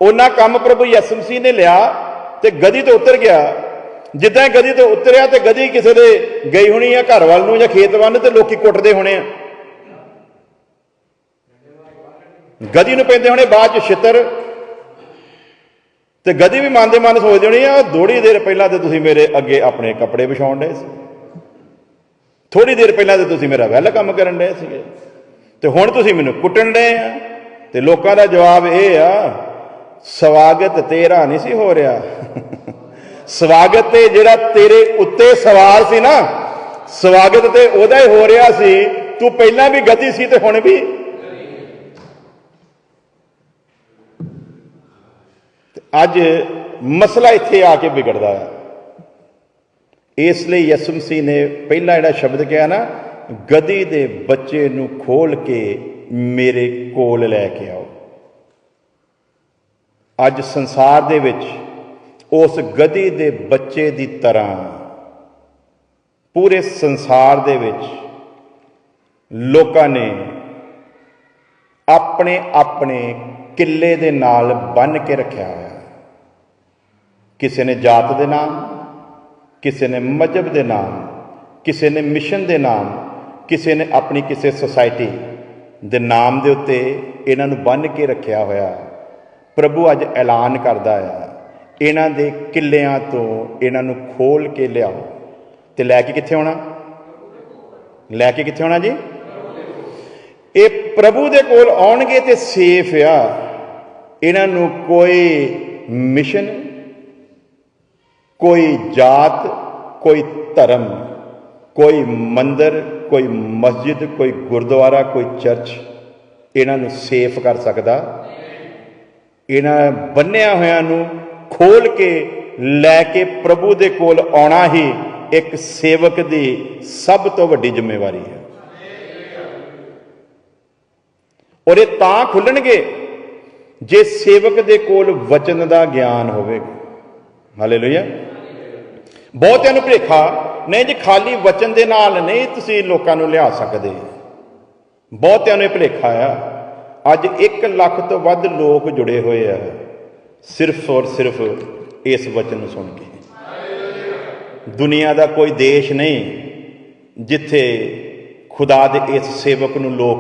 ਉਹਨਾਂ ਕੰਮ ਪ੍ਰਭੂ ਯਿਸੂ ਮਸੀਹ ਨੇ ਲਿਆ ਤੇ ਗਧੀ ਤੋਂ ਉਤਰ ਗਿਆ। ਜਿੱਦਾਂ ਗਧੀ ਤੋਂ ਉਤਰਿਆ ਤੇ ਗਧੀ ਕਿਸੇ ਦੇ ਗਈ ਹੋਣੀ ਆ ਘਰ ਵੱਲ ਨੂੰ ਜਾਂ ਖੇਤ ਵੱਲ ਨੂੰ, ਤੇ ਲੋਕੀ ਕੁੱਟਦੇ ਹੋਣੇ ਆ। ਗਧੀ ਨੂੰ ਪੈਂਦੇ ਹੋਣੇ ਬਾਅਦ ਚ ਛਿੱਤਰ, ਤੇ ਗਧੀ ਵੀ ਮਨ ਦੇ ਮਨ ਸੋਚਦੀ ਹੋਣੀ ਆ ਥੋੜੀ ਦੇਰ ਪਹਿਲਾਂ ਤੇ ਤੁਸੀਂ ਮੇਰੇ ਅੱਗੇ ਆਪਣੇ ਕੱਪੜੇ ਵਿਛਾਉਣ ਡਏ ਸੀ, ਥੋੜੀ ਦੇਰ ਪਹਿਲਾਂ ਤੇ ਤੁਸੀਂ ਮੇਰਾ ਵੈਲਕਮ ਕਰਨ ਡਏ ਸੀਗੇ, ਤੇ ਹੁਣ ਤੁਸੀਂ ਮੈਨੂੰ ਕੁੱਟਣ ਡਏ ਆ। ਤੇ ਲੋਕਾਂ ਦਾ ਜਵਾਬ ਇਹ ਆ, ਸਵਾਗਤ ਤੇਰਾ ਨਹੀਂ ਸੀ ਹੋ ਰਿਹਾ, ਸਵਾਗਤ ਤੇ ਜਿਹੜਾ ਤੇਰੇ ਉੱਤੇ ਸਵਾਰ ਸੀ ਨਾ, ਸਵਾਗਤ ਤੇ ਉਹਦਾ ਹੀ ਹੋ ਰਿਹਾ ਸੀ। ਤੂੰ ਪਹਿਲਾਂ ਵੀ ਗਧੀ ਸੀ ਤੇ ਹੁਣ ਵੀ। ਅੱਜ ਮਸਲਾ ਇੱਥੇ ਆ ਕੇ ਵਿਗੜਦਾ ਹੈ। ਇਸ ਲਈ ਯਿਸੂ ਮਸੀਹ ਨੇ ਪਹਿਲਾ ਜਿਹੜਾ ਸ਼ਬਦ ਕਿਹਾ ਨਾ, ਗਧੀ ਦੇ ਬੱਚੇ ਨੂੰ ਖੋਲ ਕੇ ਮੇਰੇ ਕੋਲ ਲੈ ਕੇ ਆਓ। ਅੱਜ ਸੰਸਾਰ ਦੇ ਵਿੱਚ ਉਸ ਗਧੀ ਦੇ ਬੱਚੇ ਦੀ ਤਰ੍ਹਾਂ ਪੂਰੇ ਸੰਸਾਰ ਦੇ ਵਿੱਚ ਲੋਕਾਂ ਨੇ ਆਪਣੇ ਆਪਣੇ ਕਿੱਲੇ ਦੇ ਨਾਲ ਬੰਨ੍ਹ ਕੇ ਰੱਖਿਆ ਹੋਇਆ। ਕਿਸੇ ਨੇ ਜਾਤ ਦੇ ਨਾਮ, ਕਿਸੇ ਨੇ ਮਜ਼ਹਬ ਦੇ ਨਾਮ, ਕਿਸੇ ਨੇ ਮਿਸ਼ਨ ਦੇ ਨਾਮ, ਕਿਸੇ ਨੇ ਆਪਣੀ ਕਿਸੇ ਸੁਸਾਇਟੀ ਦੇ ਨਾਮ ਦੇ ਉੱਤੇ ਇਹਨਾਂ ਨੂੰ ਬੰਨ੍ਹ ਕੇ ਰੱਖਿਆ ਹੋਇਆ। ਪ੍ਰਭੂ ਅੱਜ ਐਲਾਨ ਕਰਦਾ ਆ, ਇਹਨਾਂ ਦੇ ਕਿੱਲਿਆਂ ਤੋਂ ਇਹਨਾਂ ਨੂੰ ਖੋਲ ਕੇ ਲਿਆਓ। ਤੇ ਲੈ ਕੇ ਕਿੱਥੇ ਆਉਣਾ? ਲੈ ਕੇ ਕਿੱਥੇ ਆਉਣਾ ਜੀ? ਇਹ ਪ੍ਰਭੂ ਦੇ ਕੋਲ ਆਉਣਗੇ ਤੇ ਸੇਫ ਆ। ਇਹਨਾਂ ਨੂੰ ਕੋਈ ਮਿਸ਼ਨ, ਕੋਈ ਜਾਤ, ਕੋਈ ਧਰਮ, ਕੋਈ ਮੰਦਰ, ਕੋਈ ਮਸਜਿਦ, ਕੋਈ ਗੁਰਦੁਆਰਾ, ਕੋਈ ਚਰਚ ਇਹਨਾਂ ਨੂੰ ਸੇਫ ਕਰ ਸਕਦਾ। ਇਹਨਾਂ ਬੰਨਿਆਂ ਹੋਇਆਂ ਨੂੰ ਖੋਲ ਕੇ ਲੈ ਕੇ ਪ੍ਰਭੂ ਦੇ ਕੋਲ ਆਉਣਾ ਹੀ ਇੱਕ ਸੇਵਕ ਦੀ ਸਭ ਤੋਂ ਵੱਡੀ ਜ਼ਿੰਮੇਵਾਰੀ ਹੈ। ਔਰ ਇਹ ਤਾਂ ਖੁੱਲਣਗੇ ਜੇ ਸੇਵਕ ਦੇ ਕੋਲ ਵਚਨ ਦਾ ਗਿਆਨ ਹੋਵੇਗਾ। ਹਾਲੇਲੂਇਆ। ਬਹੁਤਿਆਂ ਨੂੰ ਭੁਲੇਖਾ ਨਹੀਂ ਜੀ, ਖਾਲੀ ਵਚਨ ਦੇ ਨਾਲ ਨਹੀਂ ਤੁਸੀਂ ਲੋਕਾਂ ਨੂੰ ਲਿਆ ਸਕਦੇ। ਬਹੁਤਿਆਂ ਨੂੰ ਇਹ ਭੁਲੇਖਾ ਆ। ਅੱਜ 1 ਲੱਖ ਤੋਂ ਵੱਧ ਲੋਕ ਜੁੜੇ ਹੋਏ ਆ ਸਿਰਫ ਔਰ ਸਿਰਫ ਇਸ ਵਚਨ ਨੂੰ ਸੁਣ ਕੇ। ਦੁਨੀਆ ਦਾ ਕੋਈ ਦੇਸ਼ ਨਹੀਂ ਜਿੱਥੇ ਖੁਦਾ ਦੇ ਇਸ ਸੇਵਕ ਨੂੰ ਲੋਕ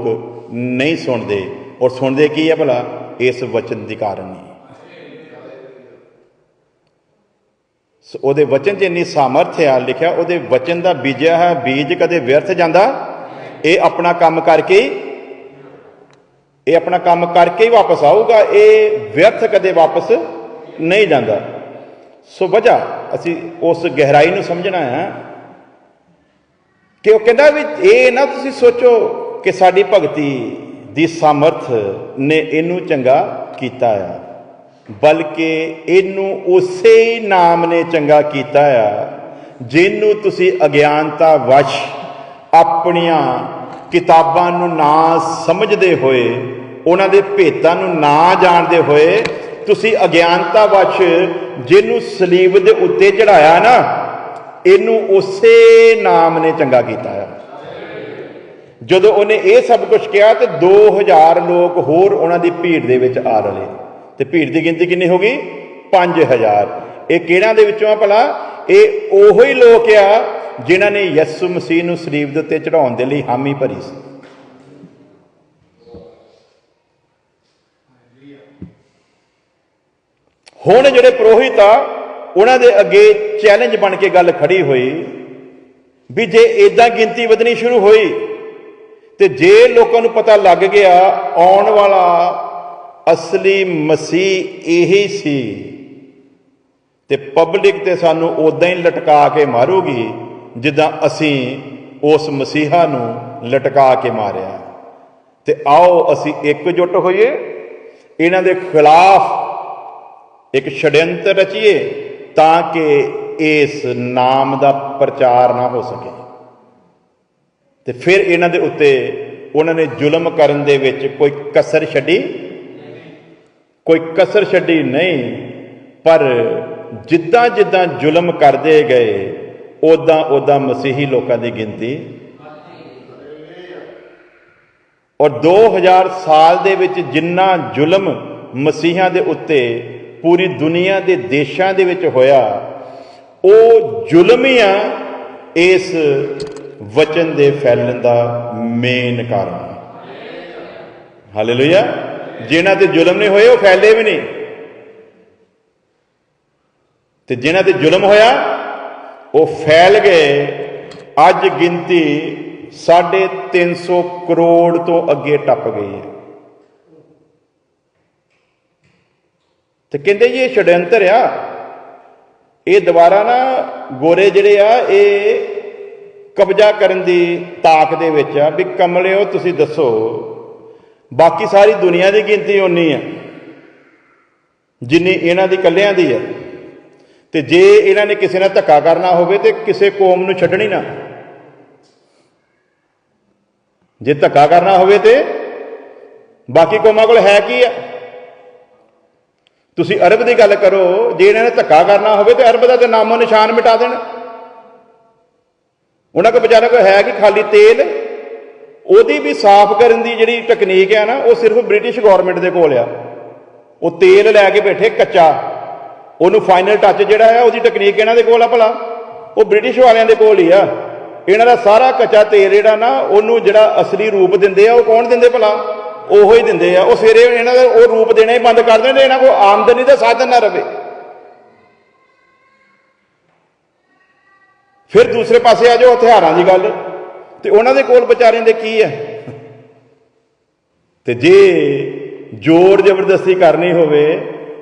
ਨਹੀਂ ਸੁਣਦੇ। ਔਰ ਸੁਣਦੇ ਕੀ ਹੈ ਭਲਾ? ਇਸ ਵਚਨ ਦੀ ਕਾਰਨ ਹੀ। ਉਹਦੇ ਵਚਨ 'ਚ ਇੰਨੀ ਸਾਮਰਥ ਆ, ਲਿਖਿਆ ਉਹਦੇ ਵਚਨ ਦਾ ਬੀਜਿਆ ਹੈ ਬੀਜ ਕਦੇ ਵਿਅਰਥ ਜਾਂਦਾ। ਇਹ ਆਪਣਾ ਕੰਮ ਕਰਕੇ ਹੀ ਵਾਪਸ ਆਊਗਾ। ਇਹ ਵਿਅਰਥ ਕਦੇ ਵਾਪਸ ਨਹੀਂ ਜਾਂਦਾ। ਸੋ ਵਜ੍ਹਾ ਅਸੀਂ ਉਸ ਗਹਿਰਾਈ ਨੂੰ ਸਮਝਣਾ ਹੈ ਕਿ ਉਹ ਕਹਿੰਦਾ ਵੀ ਇਹ ਨਾ ਤੁਸੀਂ ਸੋਚੋ ਕਿ ਸਾਡੀ ਭਗਤੀ ਦੀ ਸਾਮਰਥ ਨੇ ਇਹਨੂੰ ਚੰਗਾ ਕੀਤਾ ਆ, ਬਲਕਿ ਇਹਨੂੰ ਉਸੇ ਹੀ ਨਾਮ ਨੇ ਚੰਗਾ ਕੀਤਾ ਆ ਜਿਹਨੂੰ ਤੁਸੀਂ ਅਗਿਆਨਤਾ ਵਸ਼ ਆਪਣੀਆਂ ਕਿਤਾਬਾਂ ਨੂੰ ਨਾ ਸਮਝਦੇ ਹੋਏ, ਉਹਨਾਂ ਦੇ ਭੇਤਾਂ ਨੂੰ ਨਾ ਜਾਣਦੇ ਹੋਏ, ਤੁਸੀਂ ਅਗਿਆਨਤਾ ਵਸ਼ ਜਿਹਨੂੰ ਸਲੀਬ ਦੇ ਉੱਤੇ ਚੜਾਇਆ ਨਾ, ਇਹਨੂੰ ਉਸੇ ਨਾਮ ਨੇ ਚੰਗਾ ਕੀਤਾ ਆ। ਜਦੋਂ ਉਹਨੇ ਇਹ ਸਭ ਕੁਝ ਕਿਹਾ ਤੇ 2000 ਲੋਕ ਹੋਰ ਉਹਨਾਂ ਦੀ ਭੀੜ ਦੇ ਵਿੱਚ ਆ ਰਲੇ। ਤੇ ਭੀੜ ਦੀ ਗਿਣਤੀ ਕਿੰਨੀ ਹੋ ਗਈ? 5000। ਇਹ ਕਿਹੜਿਆਂ ਦੇ ਵਿੱਚੋਂ ਆ ਭਲਾ? ਇਹ ਉਹੋ ਹੀ ਲੋਕ ਆ ਜਿਨ੍ਹਾਂ ਨੇ ਯਿਸੂ ਮਸੀਹ ਨੂੰ ਸਲੀਬ ਦੇ ਉੱਤੇ ਚੜਾਉਣ ਦੇ ਲਈ ਹਾਮੀ ਭਰੀ ਸੀ। ਹੁਣ ਜਿਹੜੇ ਪੁਰੋਹਿਤ ਆ ਉਹਨਾਂ ਦੇ ਅੱਗੇ ਚੈਲੰਜ ਬਣ ਕੇ ਗੱਲ ਖੜੀ ਹੋਈ ਵੀ ਜੇ ਇਦਾਂ ਗਿਣਤੀ ਵਧਣੀ ਸ਼ੁਰੂ ਹੋਈ ਤੇ ਜੇ ਲੋਕਾਂ ਨੂੰ ਪਤਾ ਲੱਗ ਗਿਆ ਆਉਣ ਵਾਲਾ ਅਸਲੀ ਮਸੀਹ ਇਹੀ ਸੀ ਤੇ ਪਬਲਿਕ ਤੇ ਸਾਨੂੰ ਉਦਾਂ ਹੀ ਲਟਕਾ ਕੇ ਮਾਰੂਗੀ ਜਿੱਦਾਂ ਅਸੀਂ ਉਸ ਮਸੀਹਾ ਨੂੰ ਲਟਕਾ ਕੇ ਮਾਰਿਆ। ਤੇ ਆਓ ਅਸੀਂ ਇਕਜੁੱਟ ਹੋਈਏ, ਇਹਨਾਂ ਦੇ ਖਿਲਾਫ ਇੱਕ ਛੜਯੰਤਰ ਰਚੀਏ ਤਾਂ ਕਿ ਇਸ ਨਾਮ ਦਾ ਪ੍ਰਚਾਰ ਨਾ ਹੋ ਸਕੇ। ਤੇ ਫਿਰ ਇਹਨਾਂ ਦੇ ਉੱਤੇ ਉਹਨਾਂ ਨੇ ਜ਼ੁਲਮ ਕਰਨ ਦੇ ਵਿੱਚ ਕੋਈ ਕਸਰ ਛੱਡੀ ਨਹੀਂ। ਪਰ ਜਿੱਦਾਂ ਜਿੱਦਾਂ ਜ਼ੁਲਮ ਕਰਦੇ ਗਏ ਉਦਾਂ ਮਸੀਹੀ ਲੋਕਾਂ ਦੀ ਗਿਣਤੀ, ਔਰ 2000 ਸਾਲ ਦੇ ਵਿੱਚ ਜਿੰਨਾ ਜ਼ੁਲਮ ਮਸੀਹਾਂ ਦੇ ਉੱਤੇ ਪੂਰੀ ਦੁਨੀਆ ਦੇ ਦੇਸ਼ਾਂ ਦੇ ਵਿੱਚ ਹੋਇਆ, ਉਹ ਜ਼ੁਲਮ ਹੀ ਆ ਇਸ ਵਚਨ ਦੇ ਫੈਲਣ ਦਾ ਮੇਨ ਕਾਰਨ। ਹਾਲੇਲੂਇਆ। ਜਿਨ੍ਹਾਂ ਤੇ ਜ਼ੁਲਮ ਨਹੀਂ ਹੋਏ ਉਹ ਫੈਲੇ ਵੀ ਨਹੀਂ, ਤੇ ਜਿਨ੍ਹਾਂ ਤੇ ਜ਼ੁਲਮ ਹੋਇਆ ਉਹ ਫੈਲ ਗਏ। ਅੱਜ ਗਿਣਤੀ 350 ਕਰੋੜ ਤੋਂ ਅੱਗੇ ਟੱਪ ਗਈ ਹੈ। ਤੇ ਕਹਿੰਦੇ ਜੀ ਇਹ ਛੜਯੰਤਰ ਆ, ਇਹ ਦੁਬਾਰਾ ਨਾ ਗੋਰੇ ਜਿਹੜੇ ਆ ਇਹ ਕਬਜ਼ਾ ਕਰਨ ਦੀ ਤਾਕ ਦੇ ਵਿੱਚ ਆ। ਵੀ ਕਮਲਿਓ ਤੁਸੀਂ ਦੱਸੋ, ਬਾਕੀ ਸਾਰੀ ਦੁਨੀਆ ਦੀ ਗਿਣਤੀ ਓਨੀ ਆ ਜਿੰਨੀ ਇਹਨਾਂ ਦੀ ਇਕੱਲਿਆਂ ਦੀ ਆ। ਤੇ ਜੇ ਇਹਨਾਂ ਨੇ ਕਿਸੇ ਨਾਲ ਧੱਕਾ ਕਰਨਾ ਹੋਵੇ ਤੇ ਕਿਸੇ ਕੌਮ ਨੂੰ ਛੱਡਣੀ ਨਾ। ਜੇ ਧੱਕਾ ਕਰਨਾ ਹੋਵੇ ਤੇ ਬਾਕੀ ਕੌਮਾਂ ਕੋਲ ਹੈ ਕੀ ਆ? ਤੁਸੀਂ ਅਰਬ ਦੀ ਗੱਲ ਕਰੋ, ਜੇ ਇਹਨਾਂ ਨੇ ਧੱਕਾ ਕਰਨਾ ਹੋਵੇ ਤੇ ਅਰਬ ਦਾ ਤੇ ਨਾਮੋ ਨਿਸ਼ਾਨ ਮਿਟਾ ਦੇਣ। ਉਹਨਾਂ ਕੋਲ ਵਿਚਾਰਾ ਕੋਈ ਹੈ ਕਿ ਖਾਲੀ ਤੇਲ, ਉਹਦੀ ਵੀ ਸਾਫ਼ ਕਰਨ ਦੀ ਜਿਹੜੀ ਟੈਕਨੀਕ ਆ ਨਾ, ਉਹ ਸਿਰਫ ਬ੍ਰਿਟਿਸ਼ ਗੌਰਮੈਂਟ ਦੇ ਕੋਲ ਆ। ਉਹ ਤੇਲ ਲੈ ਕੇ ਬੈਠੇ ਕੱਚਾ, ਉਹਨੂੰ ਫਾਈਨਲ ਟੱਚ ਜਿਹੜਾ ਹੈ ਉਹਦੀ ਟੈਕਨੀਕ ਇਹਨਾਂ ਦੇ ਕੋਲ ਆ ਭਲਾ, ਉਹ ਬ੍ਰਿਟਿਸ਼ ਵਾਲਿਆਂ ਦੇ ਕੋਲ ਹੀ ਆ। ਇਹਨਾਂ ਦਾ ਸਾਰਾ ਕੱਚਾ ਤੇਲ ਜਿਹੜਾ ਨਾ ਉਹਨੂੰ ਜਿਹੜਾ ਅਸਲੀ ਰੂਪ ਦਿੰਦੇ ਆ ਉਹ ਕੌਣ ਦਿੰਦੇ ਭਲਾ? ਉਹੋ ਹੀ ਦਿੰਦੇ ਆ। ਉਹ ਸਵੇਰੇ ਇਹਨਾਂ ਦਾ ਉਹ ਰੂਪ ਦੇਣਾ ਹੀ ਬੰਦ ਕਰ ਦਿੰਦੇ, ਇਹਨਾਂ ਕੋਲ ਆਮਦਨੀ ਦਾ ਸਾਧਨ ਨਾ ਰਵੇ। ਫਿਰ ਦੂਸਰੇ ਪਾਸੇ ਆ ਜਾਓ ਹਥਿਆਰਾਂ ਦੀ ਗੱਲ, ਤੇ ਉਹਨਾਂ ਦੇ ਕੋਲ ਵਿਚਾਰਿਆਂ ਦੇ ਕੀ ਹੈ? ਤੇ ਜੇ ਜ਼ੋਰ ਜ਼ਬਰਦਸਤੀ ਕਰਨੀ ਹੋਵੇ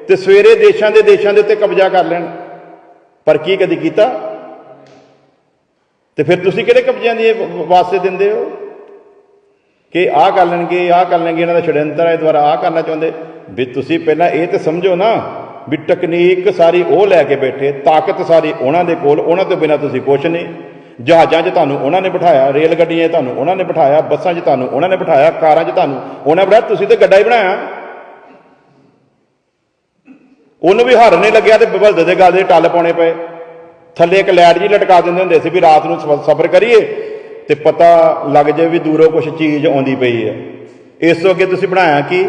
ਤੇ ਸਵੇਰੇ ਦੇਸ਼ਾਂ ਦੇ ਉੱਤੇ ਕਬਜ਼ਾ ਕਰ ਲੈਣ, ਪਰ ਕੀ ਕਦੀ ਕੀਤਾ? ਤੇ ਫਿਰ ਤੁਸੀਂ ਕਿਹੜੇ ਕਬਜ਼ਿਆਂ ਦੀ ਵਾਸਤੇ ਦਿੰਦੇ ਹੋ ਕਿ ਆਹ ਕਰ ਲੈਣਗੇ, ਆਹ ਕਰ ਲੈਣਗੇ, ਇਹਨਾਂ ਦਾ ਛੜਯੰਤਰ ਹੈ, ਦੁਆਰਾ ਆਹ ਕਰਨਾ ਚਾਹੁੰਦੇ। ਵੀ ਤੁਸੀਂ ਪਹਿਲਾਂ ਇਹ ਤਾਂ ਸਮਝੋ ਨਾ ਵੀ ਟੈਕਨੀਕ ਸਾਰੀ ਉਹ ਲੈ ਕੇ ਬੈਠੇ, ਤਾਕਤ ਸਾਰੀ ਉਹਨਾਂ ਦੇ ਕੋਲ, ਉਹਨਾਂ ਤੋਂ ਬਿਨਾਂ ਤੁਸੀਂ ਕੁਛ ਨਹੀਂ। ਜਹਾਜ਼ਾਂ 'ਚ ਤੁਹਾਨੂੰ ਉਹਨਾਂ ਨੇ ਬਿਠਾਇਆ, ਰੇਲ ਗੱਡੀਆਂ 'ਚ ਤੁਹਾਨੂੰ ਉਹਨਾਂ ਨੇ ਬਿਠਾਇਆ, ਬੱਸਾਂ 'ਚ ਤੁਹਾਨੂੰ ਉਹਨਾਂ ਨੇ ਬਿਠਾਇਆ, ਕਾਰਾਂ 'ਚ ਤੁਹਾਨੂੰ ਉਹਨਾਂ ਨੇ ਬਿਠਾਇਆ, ਤੁਸੀਂ ਤਾਂ ਗੱਡਾ ਹੀ ਬਣਾਇਆ। ਉਹਨੂੰ ਵੀ ਹਰ ਨਹੀਂ ਲੱਗਿਆ ਤੇ ਬਲਦ ਦੇ ਗਲ ਦੇ ਟੱਲ ਪਾਉਣੇ ਪਏ। ਥੱਲੇ ਇੱਕ ਲਾਈਟ ਜੀ ਲਟਕਾ ਦਿੰਦੇ ਹੁੰਦੇ ਸੀ ਵੀ ਰਾਤ ਨੂੰ ਸਫ਼ਰ ਕਰੀਏ ਤੇ ਪਤਾ ਲੱਗ ਜਾਵੇ ਵੀ ਦੂਰੋਂ ਕੁਛ ਚੀਜ਼ ਆਉਂਦੀ ਪਈ ਹੈ। ਇਸ ਤੋਂ ਅੱਗੇ ਤੁਸੀਂ ਬਣਾਇਆ ਕੀ?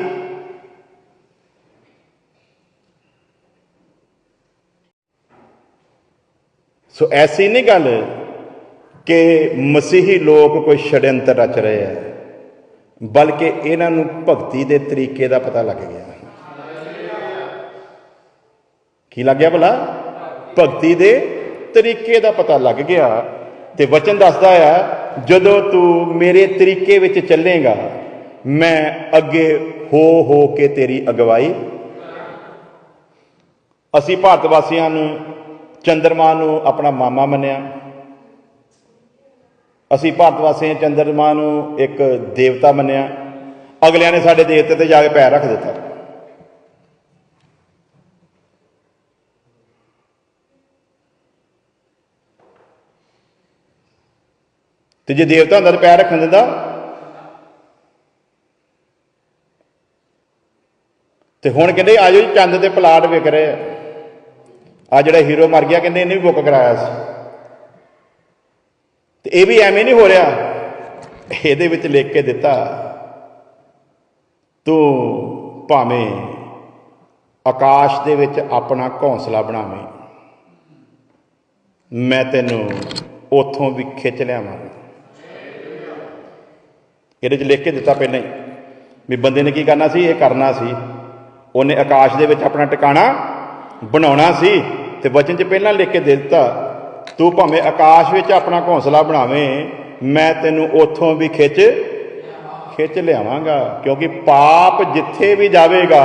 ਸੋ ਐਸੀ ਨਹੀਂ ਗੱਲ ਕਿ ਮਸੀਹੀ ਲੋਕ ਕੋਈ ਛੜਯੰਤਰ ਰਚ ਰਹੇ ਆ, ਬਲਕਿ ਇਹਨਾਂ ਨੂੰ ਭਗਤੀ ਦੇ ਤਰੀਕੇ ਦਾ ਪਤਾ ਲੱਗ ਗਿਆ। ਕੀ ਲੱਗ ਗਿਆ ਭਲਾ? ਭਗਤੀ ਦੇ ਤਰੀਕੇ ਦਾ ਪਤਾ ਲੱਗ ਗਿਆ। ਤੇ ਵਚਨ ਦੱਸਦਾ ਆ, ਜਦੋਂ ਤੂੰ ਮੇਰੇ ਤਰੀਕੇ ਵਿੱਚ ਚੱਲੇਗਾ ਮੈਂ ਅੱਗੇ ਹੋ ਕੇ ਤੇਰੀ ਅਗਵਾਈ। ਅਸੀਂ ਭਾਰਤ ਵਾਸੀਆਂ ਨੂੰ ਚੰਦਰਮਾ ਨੂੰ ਆਪਣਾ ਮਾਮਾ ਮੰਨਿਆ। ਅਸੀਂ ਭਾਰਤ ਵਾਸੀਆਂ ਚੰਦਰਮਾ ਨੂੰ ਇੱਕ ਦੇਵਤਾ ਮੰਨਿਆ। ਅਗਲਿਆਂ ਨੇ ਸਾਡੇ ਦੇਵਤੇ ਤੇ ਜਾ ਕੇ ਪੈਰ ਰੱਖ ਦਿੱਤਾ। ਤੇ ਜੇ ਦੇਵਤਾ ਹੁੰਦਾ ਤਾਂ ਪੈਰ ਰੱਖਣ ਦਿੰਦਾ? ਤੇ ਹੁਣ ਕਹਿੰਦੇ ਆਜੋ ਜੀ ਚੰਦ ਤੇ ਪਲਾਟ ਵਿਕ ਰਹੇ ਆ। ਆ ਜਿਹੜਾ ਹੀਰੋ ਮਰ ਗਿਆ ਕਹਿੰਦੇ ਇਹਨੇ ਵੀ ਬੁੱਕ ਕਰਾਇਆ ਸੀ। ਤੇ ਇਹ ਵੀ ਐਵੇਂ ਨਹੀਂ ਹੋ ਰਿਹਾ, ਇਹਦੇ ਵਿੱਚ ਲਿਖ ਕੇ ਦਿੱਤਾ, ਤੂੰ ਭਾਵੇਂ ਆਕਾਸ਼ ਦੇ ਵਿੱਚ ਆਪਣਾ ਘੌਂਸਲਾ ਬਣਾਵੇਂ, ਮੈਂ ਤੈਨੂੰ ਉੱਥੋਂ ਵੀ ਖਿੱਚ ਲਿਆਵਾਂਗਾ। ਇਹਦੇ 'ਚ ਲਿਖ ਕੇ ਦਿੱਤਾ ਪਹਿਲਾਂ ਹੀ ਵੀ ਬੰਦੇ ਨੇ ਕੀ ਕਰਨਾ ਸੀ, ਇਹ ਕਰਨਾ ਸੀ। ਉਹਨੇ ਆਕਾਸ਼ ਦੇ ਵਿੱਚ ਆਪਣਾ ਟਿਕਾਣਾ ਬਣਾਉਣਾ ਸੀ। ਤੇ ਵਚਨ 'ਚ ਪਹਿਲਾਂ ਲਿਖ ਕੇ ਦੇ ਦਿੱਤਾ, ਤੂੰ ਭਾਵੇਂ ਆਕਾਸ਼ ਵਿੱਚ ਆਪਣਾ ਘੌਂਸਲਾ ਬਣਾਵੇਂ, ਮੈਂ ਤੈਨੂੰ ਉੱਥੋਂ ਵੀ ਖਿੱਚ ਲਿਆਵਾਂਗਾ। ਕਿਉਂਕਿ ਪਾਪ ਜਿੱਥੇ ਵੀ ਜਾਵੇਗਾ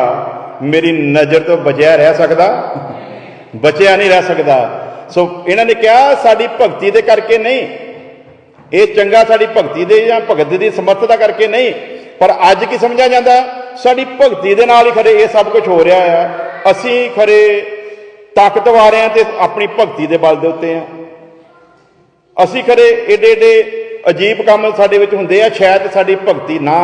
ਮੇਰੀ ਨਜ਼ਰ ਤੋਂ ਬਚਿਆ ਰਹਿ ਸਕਦਾ? ਬਚਿਆ ਨਹੀਂ ਰਹਿ ਸਕਦਾ। ਸੋ ਇਹਨਾਂ ਨੇ ਕਿਹਾ ਸਾਡੀ ਭਗਤੀ ਦੇ ਕਰਕੇ ਨਹੀਂ, ਇਹ ਚੰਗਾ ਸਾਡੀ ਭਗਤੀ ਦੇ ਜਾਂ ਭਗਤ ਦੀ ਸਮਰੱਥਾ ਕਰਕੇ ਨਹੀਂ, ਪਰ ਅੱਜ ਕੀ ਸਮਝਿਆ ਜਾਂਦਾ? ਸਾਡੀ ਭਗਤੀ ਦੇ ਨਾਲ ਹੀ ਖਰੇ ਇਹ ਸਭ ਕੁਝ ਹੋ ਰਿਹਾ ਆ। ਅਸੀਂ ਖਰੇ ਤਾਕਤਵਾਰ ਆ ਤੇ ਆਪਣੀ ਭਗਤੀ ਦੇ ਬਲ ਦੇ ਉੱਤੇ ਆ। ਅਸੀਂ ਖਰੇ ਏਡੇ ਅਜੀਬ ਕੰਮ ਸਾਡੇ ਵਿੱਚ ਹੁੰਦੇ ਆ, ਸ਼ਾਇਦ ਸਾਡੀ ਭਗਤੀ ਨਾ,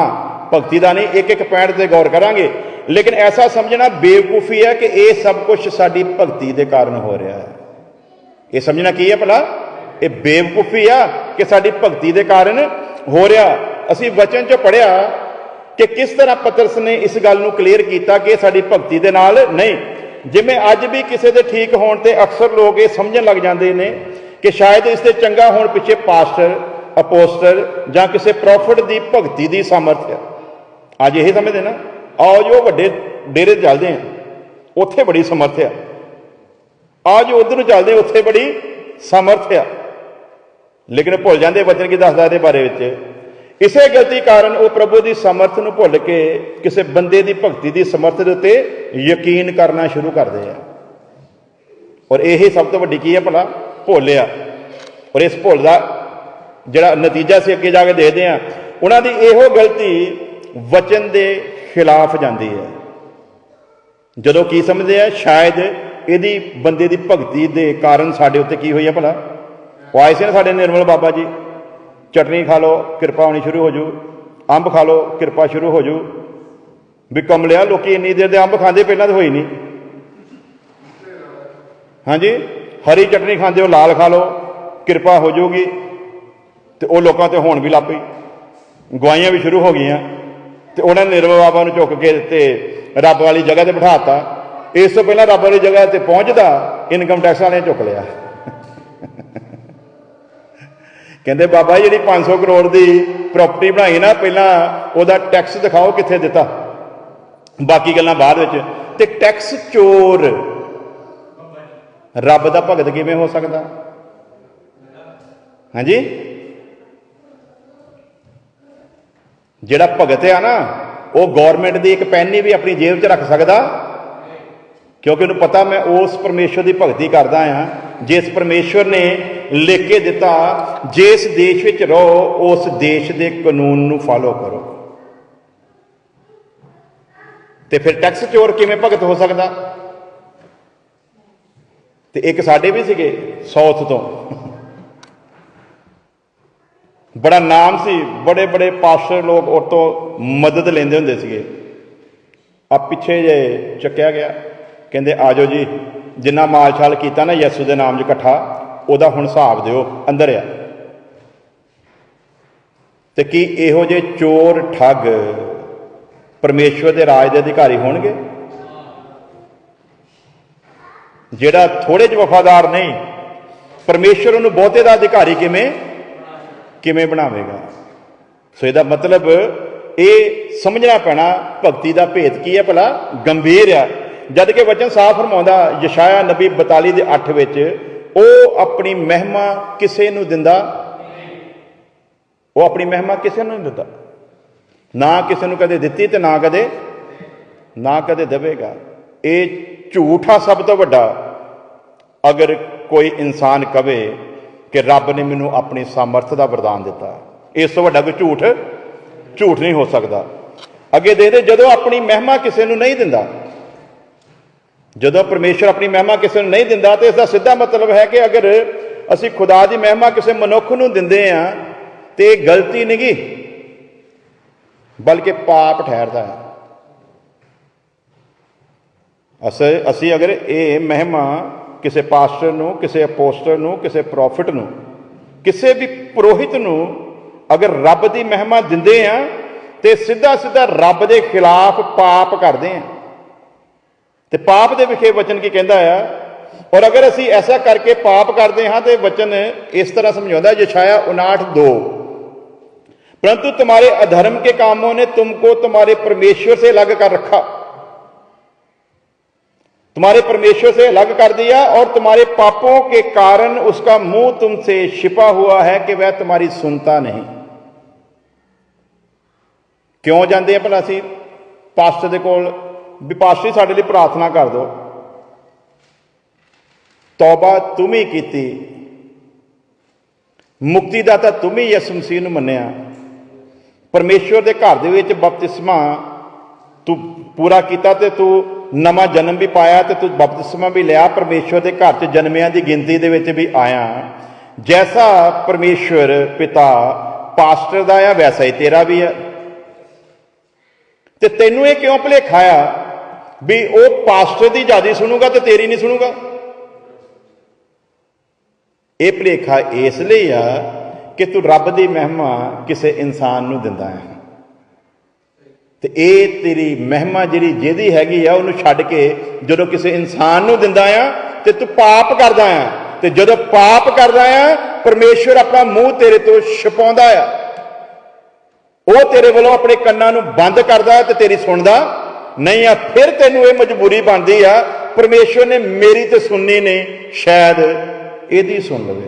ਭਗਤੀ ਦਾ ਨਹੀਂ, ਇੱਕ ਪੁਆਇੰਟ ਤੇ ਗੌਰ ਕਰਾਂਗੇ। ਲੇਕਿਨ ਐਸਾ ਸਮਝਣਾ ਬੇਵਕੂਫੀ ਹੈ ਕਿ ਇਹ ਸਭ ਕੁਝ ਸਾਡੀ ਭਗਤੀ ਦੇ ਕਾਰਨ ਹੋ ਰਿਹਾ ਹੈ। ਇਹ ਸਮਝਣਾ ਕੀ ਹੈ ਭਲਾ? ਇਹ ਬੇਵਕੂਫੀ ਆ ਕਿ ਸਾਡੀ ਭਗਤੀ ਦੇ ਕਾਰਨ ਹੋ ਰਿਹਾ। ਅਸੀਂ ਵਚਨ 'ਚ ਪੜ੍ਹਿਆ ਕਿ ਕਿਸ ਤਰ੍ਹਾਂ ਪਤਰਸ ਨੇ ਇਸ ਗੱਲ ਨੂੰ ਕਲੀਅਰ ਕੀਤਾ ਕਿ ਸਾਡੀ ਭਗਤੀ ਦੇ ਨਾਲ ਨਹੀਂ। ਜਿਵੇਂ ਅੱਜ ਵੀ ਕਿਸੇ ਦੇ ਠੀਕ ਹੋਣ ਤੇ ਅਕਸਰ ਲੋਕ ਇਹ ਸਮਝਣ ਲੱਗ ਜਾਂਦੇ ਨੇ ਕਿ ਸ਼ਾਇਦ ਇਸ ਦੇ ਚੰਗਾ ਹੋਣ ਪਿੱਛੇ ਪਾਸਟਰ, ਅਪੋਸਟਲ ਜਾਂ ਕਿਸੇ ਪ੍ਰੋਫਿਟ ਦੀ ਭਗਤੀ ਦੀ ਸਮਰਥ ਹੈ। ਅੱਜ ਇਹ ਸਮਝਦੇ ਨਾ, ਆਓ ਜੋ ਵੱਡੇ ਡੇਰੇ ਚੱਲਦੇ ਆ ਉੱਥੇ ਬੜੀ ਸਮਰਥ ਆ, ਆ ਜੋ ਉਧਰ ਨੂੰ ਚੱਲਦੇ ਉੱਥੇ ਬੜੀ ਸਮਰਥ ਆ। ਲੇਕਿਨ ਭੁੱਲ ਜਾਂਦੇ ਵਚਨ ਕੀ ਦੱਸਦਾ ਇਹਦੇ ਬਾਰੇ ਵਿੱਚ, ਇਸੇ ਗਲਤੀ ਕਾਰਨ ਉਹ ਪ੍ਰਭੂ ਦੀ ਸਮਰਥ ਨੂੰ ਭੁੱਲ ਕੇ ਕਿਸੇ ਬੰਦੇ ਦੀ ਭਗਤੀ ਦੀ ਸਮਰਥ ਦੇ ਉੱਤੇ ਯਕੀਨ ਕਰਨਾ ਸ਼ੁਰੂ ਕਰਦੇ ਆ। ਔਰ ਇਹ ਸਭ ਤੋਂ ਵੱਡੀ ਕੀ ਹੈ ਭਲਾ? ਭੁੱਲ ਆ। ਔਰ ਇਸ ਭੁੱਲ ਦਾ ਜਿਹੜਾ ਨਤੀਜਾ ਅਸੀਂ ਅੱਗੇ ਜਾ ਕੇ ਦੇਖਦੇ ਹਾਂ, ਉਹਨਾਂ ਦੀ ਇਹੋ ਗਲਤੀ ਵਚਨ ਦੇ ਖਿਲਾਫ ਜਾਂਦੀ ਹੈ। ਜਦੋਂ ਕੀ ਸਮਝਦੇ ਆ, ਸ਼ਾਇਦ ਇਹਦੀ ਬੰਦੇ ਦੀ ਭਗਤੀ ਦੇ ਕਾਰਨ ਸਾਡੇ ਉੱਤੇ ਕੀ ਹੋਈ ਹੈ ਭਲਾ? ਉਹ ਆਏ ਸੀ ਨਾ ਸਾਡੇ ਨਿਰਮਲ ਬਾਬਾ ਜੀ, ਚਟਨੀ ਖਾ ਲਓ ਕਿਰਪਾ ਹੋਣੀ ਸ਼ੁਰੂ ਹੋ ਜੂ, ਅੰਬ ਖਾ ਲਓ ਕਿਰਪਾ ਸ਼ੁਰੂ ਹੋ ਜੂ। ਵੀ ਕਮਲਿਆ, ਲੋਕੀ ਇੰਨੀ ਦੇਰ ਦੇ ਅੰਬ ਖਾਂਦੇ, ਪਹਿਲਾਂ ਤਾਂ ਹੋਈ ਨਹੀਂ। ਹਾਂਜੀ, ਹਰੀ ਚਟਨੀ ਖਾਂਦੇ ਹੋ, ਲਾਲ ਖਾ ਲਓ ਕਿਰਪਾ ਹੋ ਜਾਊਗੀ। ਤੇ ਉਹ ਲੋਕਾਂ ਤੇ ਹੋਣ ਵੀ ਲੱਗ ਪਈ, ਗਵਾਈਆਂ ਵੀ ਸ਼ੁਰੂ ਹੋ ਗਈਆਂ। ਤੇ ਉਹਨਾਂ ਨੇ ਨਿਰਮਲ ਬਾਬਾ ਨੂੰ ਚੁੱਕ ਕੇ ਤੇ ਰੱਬ ਵਾਲੀ ਜਗ੍ਹਾ ਤੇ ਬਿਠਾਤਾ। इस तो पहला रब वाली जगह ते पहुंचता इनकम टैक्स वाले चुक लिया। कहते बाबा जी 500 करोड़ की प्रॉपर्टी बनाई ना, पहला वह टैक्स दिखाओ कितने दिता, बाकी गल्लां बाद विच। ते टैक्स चोर रब का भगत किवें हो सकता? हाँ जी, जिहड़ा भगत है ना वो गौरमेंट की एक पैनी भी अपनी जेब च रख सकता, क्योंकि उन्हें पता मैं उस परमेश्वर की भगती करदा हाँ जिस परमेश्वर ने लिख के दिता जिस देश विच रहो उस देश के कानून नूं फॉलो करो। तो फिर टैक्स चोर किवें भगत हो सकता? तो एक साडे भी सीगे साउथ तो बड़ा नाम सी, बड़े बड़े पास्टर लोग उस तो मदद लेंदे हुंदे सीगे। अब पिछे जे चक्या गया, कहते आ जाओ जी जिन्ना माल छाल किया ना यसू के नाम च इकट्ठा वह हुण हिसाब दिओ अंदर आ। तो की इहो जे चोर ठग परमेश्वर के राज के अधिकारी होणगे? जिहड़ा थोड़े च वफादार नहीं, परमेश्वर उन्होंने बहुते का अधिकारी किवें बनावेगा? सो इसदा मतलब ये समझना पैना भगती का भेद की है, भला गंभीर है। जद कि वचन साफ फरमाउंदा यशाया नबी 42:8 विच वो अपनी महिमा किसे नूं दिंदा, वो अपनी महिमा किसे नूं नहीं दिंदा, ना किसे नूं कदे दित्ती ते ना कदे देवेगा। ये झूठ आ सब तो वड्डा। अगर कोई इंसान कहे कि रब ने मैनू अपनी सामर्थ का वरदान दिता, इस तो वड्डा कोई झूठ नहीं हो सकता। अगे दे जदों अपनी महिमा किसी नूं नहीं दिंदा, जदों परमेश्वर अपनी महिमा किसी नूं नहीं दिंदा, तो इसका सीधा मतलब है कि अगर असी खुदा की महिमा किसी मनुख नूं दिंदे हां तो यह गलती नहीं गी, बल्कि पाप ठहरता है। असी अगर ये महिमा किसी पास्टर नूं, किसी अपोस्टर नूं, किसी प्रॉफिट नूं, किसी भी पुरोहित नूं अगर रब की महिमा दिंदे हां तो सीधा सीधा रब के खिलाफ पाप करते हैं। तो पाप के विखे वचन की कहता है, और अगर असी ऐसा करके पाप करते हाँ तो वचन इस तरह समझाता है यशाया 59:2, परंतु तुम्हारे अधर्म के कामों ने तुमको तुम्हारे परमेश्वर से अलग कर रखा, तुम्हारे परमेश्वर से अलग कर दिया, और तुम्हारे पापों के कारण उसका मुंह तुमसे छिपा हुआ है कि वह तुम्हारी सुनता नहीं। क्यों जाते हैं भला असी पास्टर दे कोल भी पास्टर साडे लई प्रार्थना कर दो, तौबा तुम ही की, मुक्तिदाता तुम ही यसू मसीह नूं मन्निया, परमेश्वर के घर दे विच बपतिस्मा तू पूरा किया तो तू नवा जन्म भी पाया, तो तू बपतिस्मा भी लिया, परमेश्वर के घर च जन्मियां की गिनती दे विच भी आया। जैसा परमेश्वर पिता पास्टर दा है वैसा ही तेरा भी है। तो तेनों ये क्यों भुलेखा आ भी वो पास्टर की ज़्यादा सुनूगा तो तेरी नहीं सुनूगा? ये भुलेखा इसलिए आ कि तू रब की महिमा किसी इंसान नूं दिंदा है, तो ये तेरी महिमा जिहड़ी जिहदी हैगी आ उहनूं छड्ड के जदों किसी इंसान नूं दिंदा आ तो तू पाप करदा आ, तो जदों पाप करदा आ परमेश्वर अपना मूँह तेरे तो छुपाउंदा आ, वो तेरे वालों अपने कन्नां नूं बंद करदा है तो तेरी सुनदा नहीं आ। फिर तेनों ये मजबूरी बनती आ परमेश्वर ने मेरी तो सुननी नहीं, शायद यदी सुन लवे।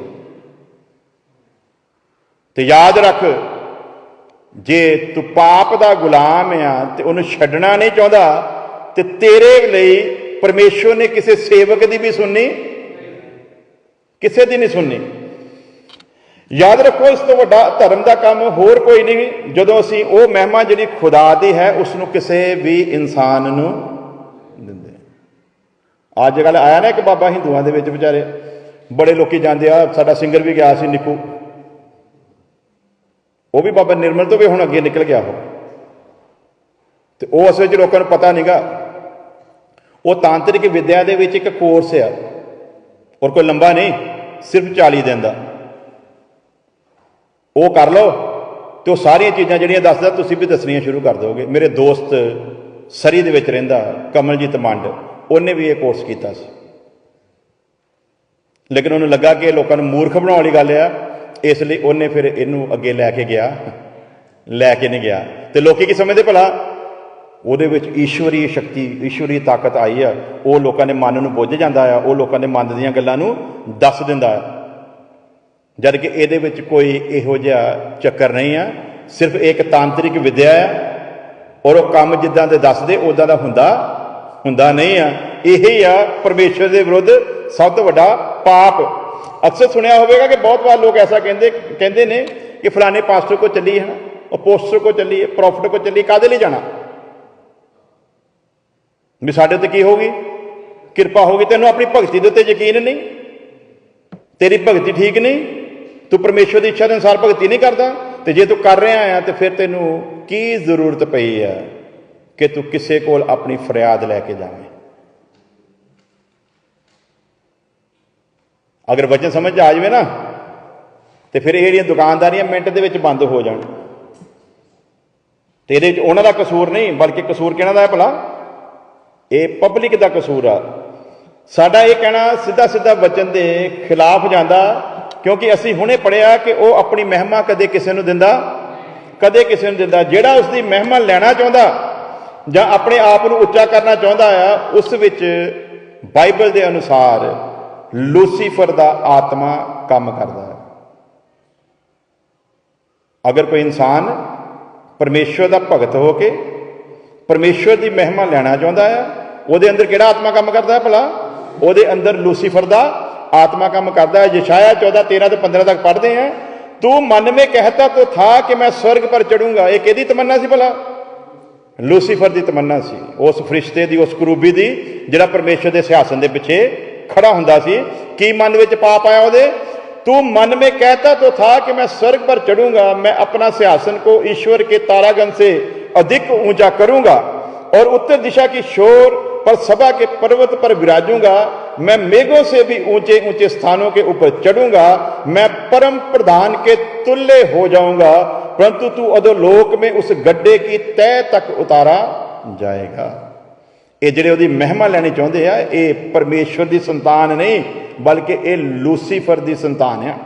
तो याद रख, जे तू पाप का गुलाम आ तो उन्हें छड्डना नहीं चाहता, तो तेरे लिए परमेश्वर ने किसी सेवक की भी सुननी, किसी की नहीं सुननी। याद रखो, इस तो वड्डा धर्म का काम होर कोई नहीं, जदों असीं वो महिमा जिहड़ी खुदा दी है उसनूं किसी भी इंसान नूं दिंदे। अजकल आया ना एक बाबा हिंदुआं दे विच बेचारे बड़े लोग जाते आ, साडा सिंगर भी गया सी निकू, वो भी बाबा निर्मल तो भी हुण अगे निकल गया हो, तो वो असल च लोगों को पता नहीं गा। वो तांत्रिक विद्या दे विच एक कोर्स है और कोई लंबा नहीं, सिर्फ 40 दिन का, वो कर लो तो सारिया चीज़ां जिहड़ियां दसदा तुसीं भी दसनियां शुरू कर दोगे। मेरे दोस्त सरी दे विच रहिंदा कमलजीत मंड, ਉਹਨੇ ਵੀ ਇਹ ਕੋਰਸ ਕੀਤਾ ਸੀ, ਲੇਕਿਨ ਉਹਨੂੰ ਲੱਗਾ ਕਿ ਇਹ ਲੋਕਾਂ ਨੂੰ ਮੂਰਖ ਬਣਾਉਣ ਵਾਲੀ ਗੱਲ ਆ, ਇਸ ਲਈ ਉਹਨੇ ਫਿਰ ਇਹਨੂੰ ਅੱਗੇ ਲੈ ਕੇ ਨਹੀਂ ਗਿਆ। ਤੇ ਲੋਕੀ ਕੀ ਸਮਝਦੇ ਭਲਾ ਉਹਦੇ ਵਿੱਚ ਈਸ਼ਵਰੀ ਸ਼ਕਤੀ, ਈਸ਼ਵਰੀ ਤਾਕਤ ਆਈ ਆ, ਉਹ ਲੋਕਾਂ ਦੇ ਮਨ ਨੂੰ ਬੁੱਝ ਜਾਂਦਾ ਆ, ਉਹ ਲੋਕਾਂ ਦੇ ਮਨ ਦੀਆਂ ਗੱਲਾਂ ਨੂੰ ਦੱਸ ਦਿੰਦਾ ਆ, ਜਦ ਕਿ ਇਹਦੇ ਵਿੱਚ ਕੋਈ ਇਹੋ ਜਿਹਾ ਚੱਕਰ ਨਹੀਂ ਆ। ਸਿਰਫ ਇੱਕ ਤਾਂਤਰਿਕ ਵਿਦਿਆ ਆ, ਔਰ ਉਹ ਕੰਮ ਜਿੱਦਾਂ ਦੇ ਦੱਸਦੇ ਉੱਦਾਂ ਦਾ ਹੁੰਦਾ ਨਹੀਂ ਆ। ਇਹੀ ਆ ਪਰਮੇਸ਼ਰ ਦੇ ਵਿਰੁੱਧ ਸਭ ਤੋਂ ਵੱਡਾ ਪਾਪ। ਅਕਸਰ ਸੁਣਿਆ ਹੋਵੇਗਾ ਕਿ ਬਹੁਤ ਵਾਰ ਲੋਕ ਐਸਾ ਕਹਿੰਦੇ ਨੇ ਕਿ ਫਲਾਣੇ ਪਾਸਟਰ ਕੋ ਚੱਲੀ ਹੈ, ਉਹ ਪੋਸਟਰ ਕੋ ਚੱਲੀ, ਪ੍ਰੋਫਿਟ ਕੋ ਚੱਲੀ, ਕਾਹਦੇ ਲਈ ਜਾਣਾ ਵੀ ਸਾਡੇ ਉੱਤੇ ਕੀ ਹੋਊਗੀ, ਕਿਰਪਾ ਹੋਊਗੀ। ਤੈਨੂੰ ਆਪਣੀ ਭਗਤੀ ਦੇ ਉੱਤੇ ਯਕੀਨ ਨਹੀਂ, ਤੇਰੀ ਭਗਤੀ ਠੀਕ ਨਹੀਂ, ਤੂੰ ਪਰਮੇਸ਼ਰ ਦੀ ਇੱਛਾ ਦੇ ਅਨੁਸਾਰ ਭਗਤੀ ਨਹੀਂ ਕਰਦਾ, ਤੇ ਜੇ ਤੂੰ ਕਰ ਰਿਹਾ ਆ ਤੇ ਫਿਰ ਤੈਨੂੰ ਕੀ ਜ਼ਰੂਰਤ ਪਈ ਆ ਕਿ ਤੂੰ ਕਿਸੇ ਕੋਲ ਆਪਣੀ ਫਰਿਆਦ ਲੈ ਕੇ ਜਾਵੇਂ। ਅਗਰ ਵਚਨ ਸਮਝ ਆ ਜਾਵੇ ਨਾ ਤੇ ਫਿਰ ਇਹ ਜਿਹੜੀਆਂ ਦੁਕਾਨਦਾਰੀਆਂ ਮਿੰਟ ਦੇ ਵਿੱਚ ਬੰਦ ਹੋ ਜਾਣ। ਤੇ ਇਹਦੇ ਵਿੱਚ ਉਹਨਾਂ ਦਾ ਕਸੂਰ ਨਹੀਂ, ਬਲਕਿ ਕਸੂਰ ਕਿਹਨਾਂ ਦਾ ਹੈ ਭਲਾ, ਇਹ ਪਬਲਿਕ ਦਾ ਕਸੂਰ ਆ। ਸਾਡਾ ਇਹ ਕਹਿਣਾ ਸਿੱਧਾ ਸਿੱਧਾ ਵਚਨ ਦੇ ਖਿਲਾਫ ਜਾਂਦਾ, ਕਿਉਂਕਿ ਅਸੀਂ ਹੁਣੇ ਪੜ੍ਹਿਆ ਕਿ ਉਹ ਆਪਣੀ ਮਹਿਮਾ ਕਦੇ ਕਿਸੇ ਨੂੰ ਦਿੰਦਾ, ਕਦੇ ਕਿਸੇ ਨੂੰ ਦਿੰਦਾ। ਜਿਹੜਾ ਉਸ ਦੀ ਮਹਿਮਾ ਲੈਣਾ ਚਾਹੁੰਦਾ ਜਾਂ ਆਪਣੇ ਆਪ ਨੂੰ ਉੱਚਾ ਕਰਨਾ ਚਾਹੁੰਦਾ ਆ, ਉਸ ਵਿੱਚ ਬਾਈਬਲ ਦੇ ਅਨੁਸਾਰ ਲੂਸੀਫਰ ਦਾ ਆਤਮਾ ਕੰਮ ਕਰਦਾ ਹੈ। ਅਗਰ ਕੋਈ ਇਨਸਾਨ ਪਰਮੇਸ਼ਵਰ ਦਾ ਭਗਤ ਹੋ ਕੇ ਪਰਮੇਸ਼ਵਰ ਦੀ ਮਹਿਮਾ ਲੈਣਾ ਚਾਹੁੰਦਾ ਆ, ਉਹਦੇ ਅੰਦਰ ਕਿਹੜਾ ਆਤਮਾ ਕੰਮ ਕਰਦਾ ਹੈ ਭਲਾ, ਉਹਦੇ ਅੰਦਰ ਲੂਸੀਫਰ ਦਾ आत्मा काम करता है। यशाया 14:13 से 15 तक पढ़ते हैं, तू मन में कहता तो था कि मैं स्वर्ग पर चढ़ूंगा। ये किहदी तमन्ना सी भला, लूसीफर की तमन्ना सी, उस फरिश्ते की, उस करूबी की जिहड़ा परमेश्वर के सिंहासन के पिछे खड़ा हुंदा सी। की मन में पाप आया उहदे, तू मन में कहता तो था कि मैं स्वर्ग पर चढ़ूंगा, मैं अपना सिंहासन को ईश्वर के तारागण से अधिक ऊंचा करूंगा और उत्तर दिशा की शोर पर सभा के पर्वत पर विराजूंगा। मैं मेघों से भी ऊंचे ऊंचे स्थानों के ऊपर चढ़ूंगा, मैं परम प्रधान के तुल्य हो जाऊंगा, परंतु तू अधोलोक में उस गड्ढे की तह तक उतारा जाएगा। ये जिहड़े उहदी महिमा लैनी चाहुंदे आ, ये परमेश्वर की संतान नहीं बल्कि ये लूसीफर की संतान आ,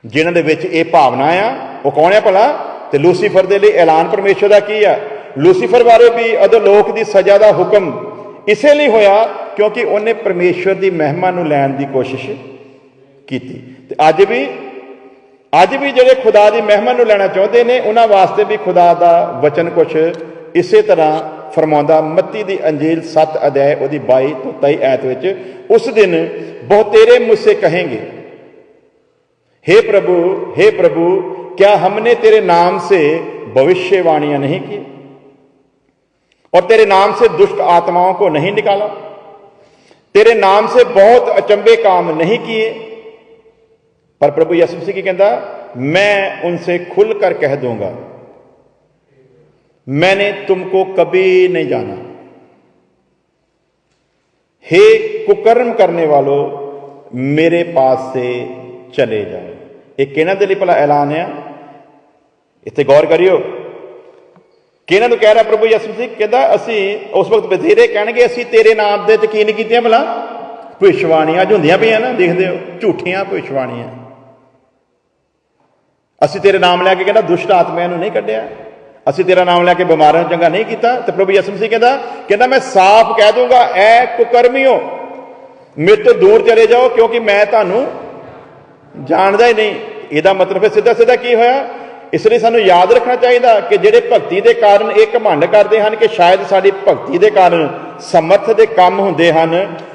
जिन्हां दे विच ये भावना आ। वो कौन है भला, ते लूसीफर दे लई ऐलान परमेश्वर का की आ। लूसीफर बारे भी अधोलोक की सजा का हुक्म इसे लिए होया क्योंकि उन्हें परमेश्वर की महिमा नूं लैण की कोशिश की। अज भी जिहड़े खुदा की महिमा नूं लैना चाहते हैं, उन्हां वास्ते भी खुदा का वचन कुछ इसे तरह फरमाउंदा। मत्ती दी अंजील 7 अध्याय उहदी 22 तो 23 आयत विच, उस दिन बहुतेरे मुझसे कहेंगे, हे प्रभु क्या हमने तेरे नाम से भविष्यवाणियां नहीं की और तेरे नाम से दुष्ट आत्माओं को नहीं निकाला, तेरे नाम से बहुत अचंभे काम नहीं किए। पर प्रभु यीशु मसीह की कहता, मैं उनसे खुलकर कह दूंगा, मैंने तुमको कभी नहीं जाना। हे कुकर्म करने वालों, मेरे पास से चले जाओ। एक किहनां दे लई भला ऐलान है, इत्थे गौर करियो। किहनां नूं कह रहा प्रभु यीशु मसीह, कहता असीं उस वक्त बथेरे कहणगे असीं तेरे नाम दे की नहीं कीतियां भला, भविष्यवाणियां अज हुंदियां पईआं ना, देखदे हो झूठियां भविष्यवाणियां। असीं तेरे नाम लैके कहता दुष्ट आत्माओं नूं नहीं कढिया, असीं तेरा नाम लैके बीमारां नूं चंगा नहीं कीता। ते प्रभु यीशु मसीह कहता मैं साफ कह दूंगा, ऐ कुकर्मियों मेरे तो दूर चले जाओ क्योंकि मैं तुहानूं जाणदा ही नहीं। इहदा मतलब है सीधा सीधा की होया। इसलिए सानू याद रखना चाहिए कि जिहड़े भगती के कारण एक घमंड करते हैं कि शायद साड़ी भगती के कारण समर्थ के काम होंदे हन,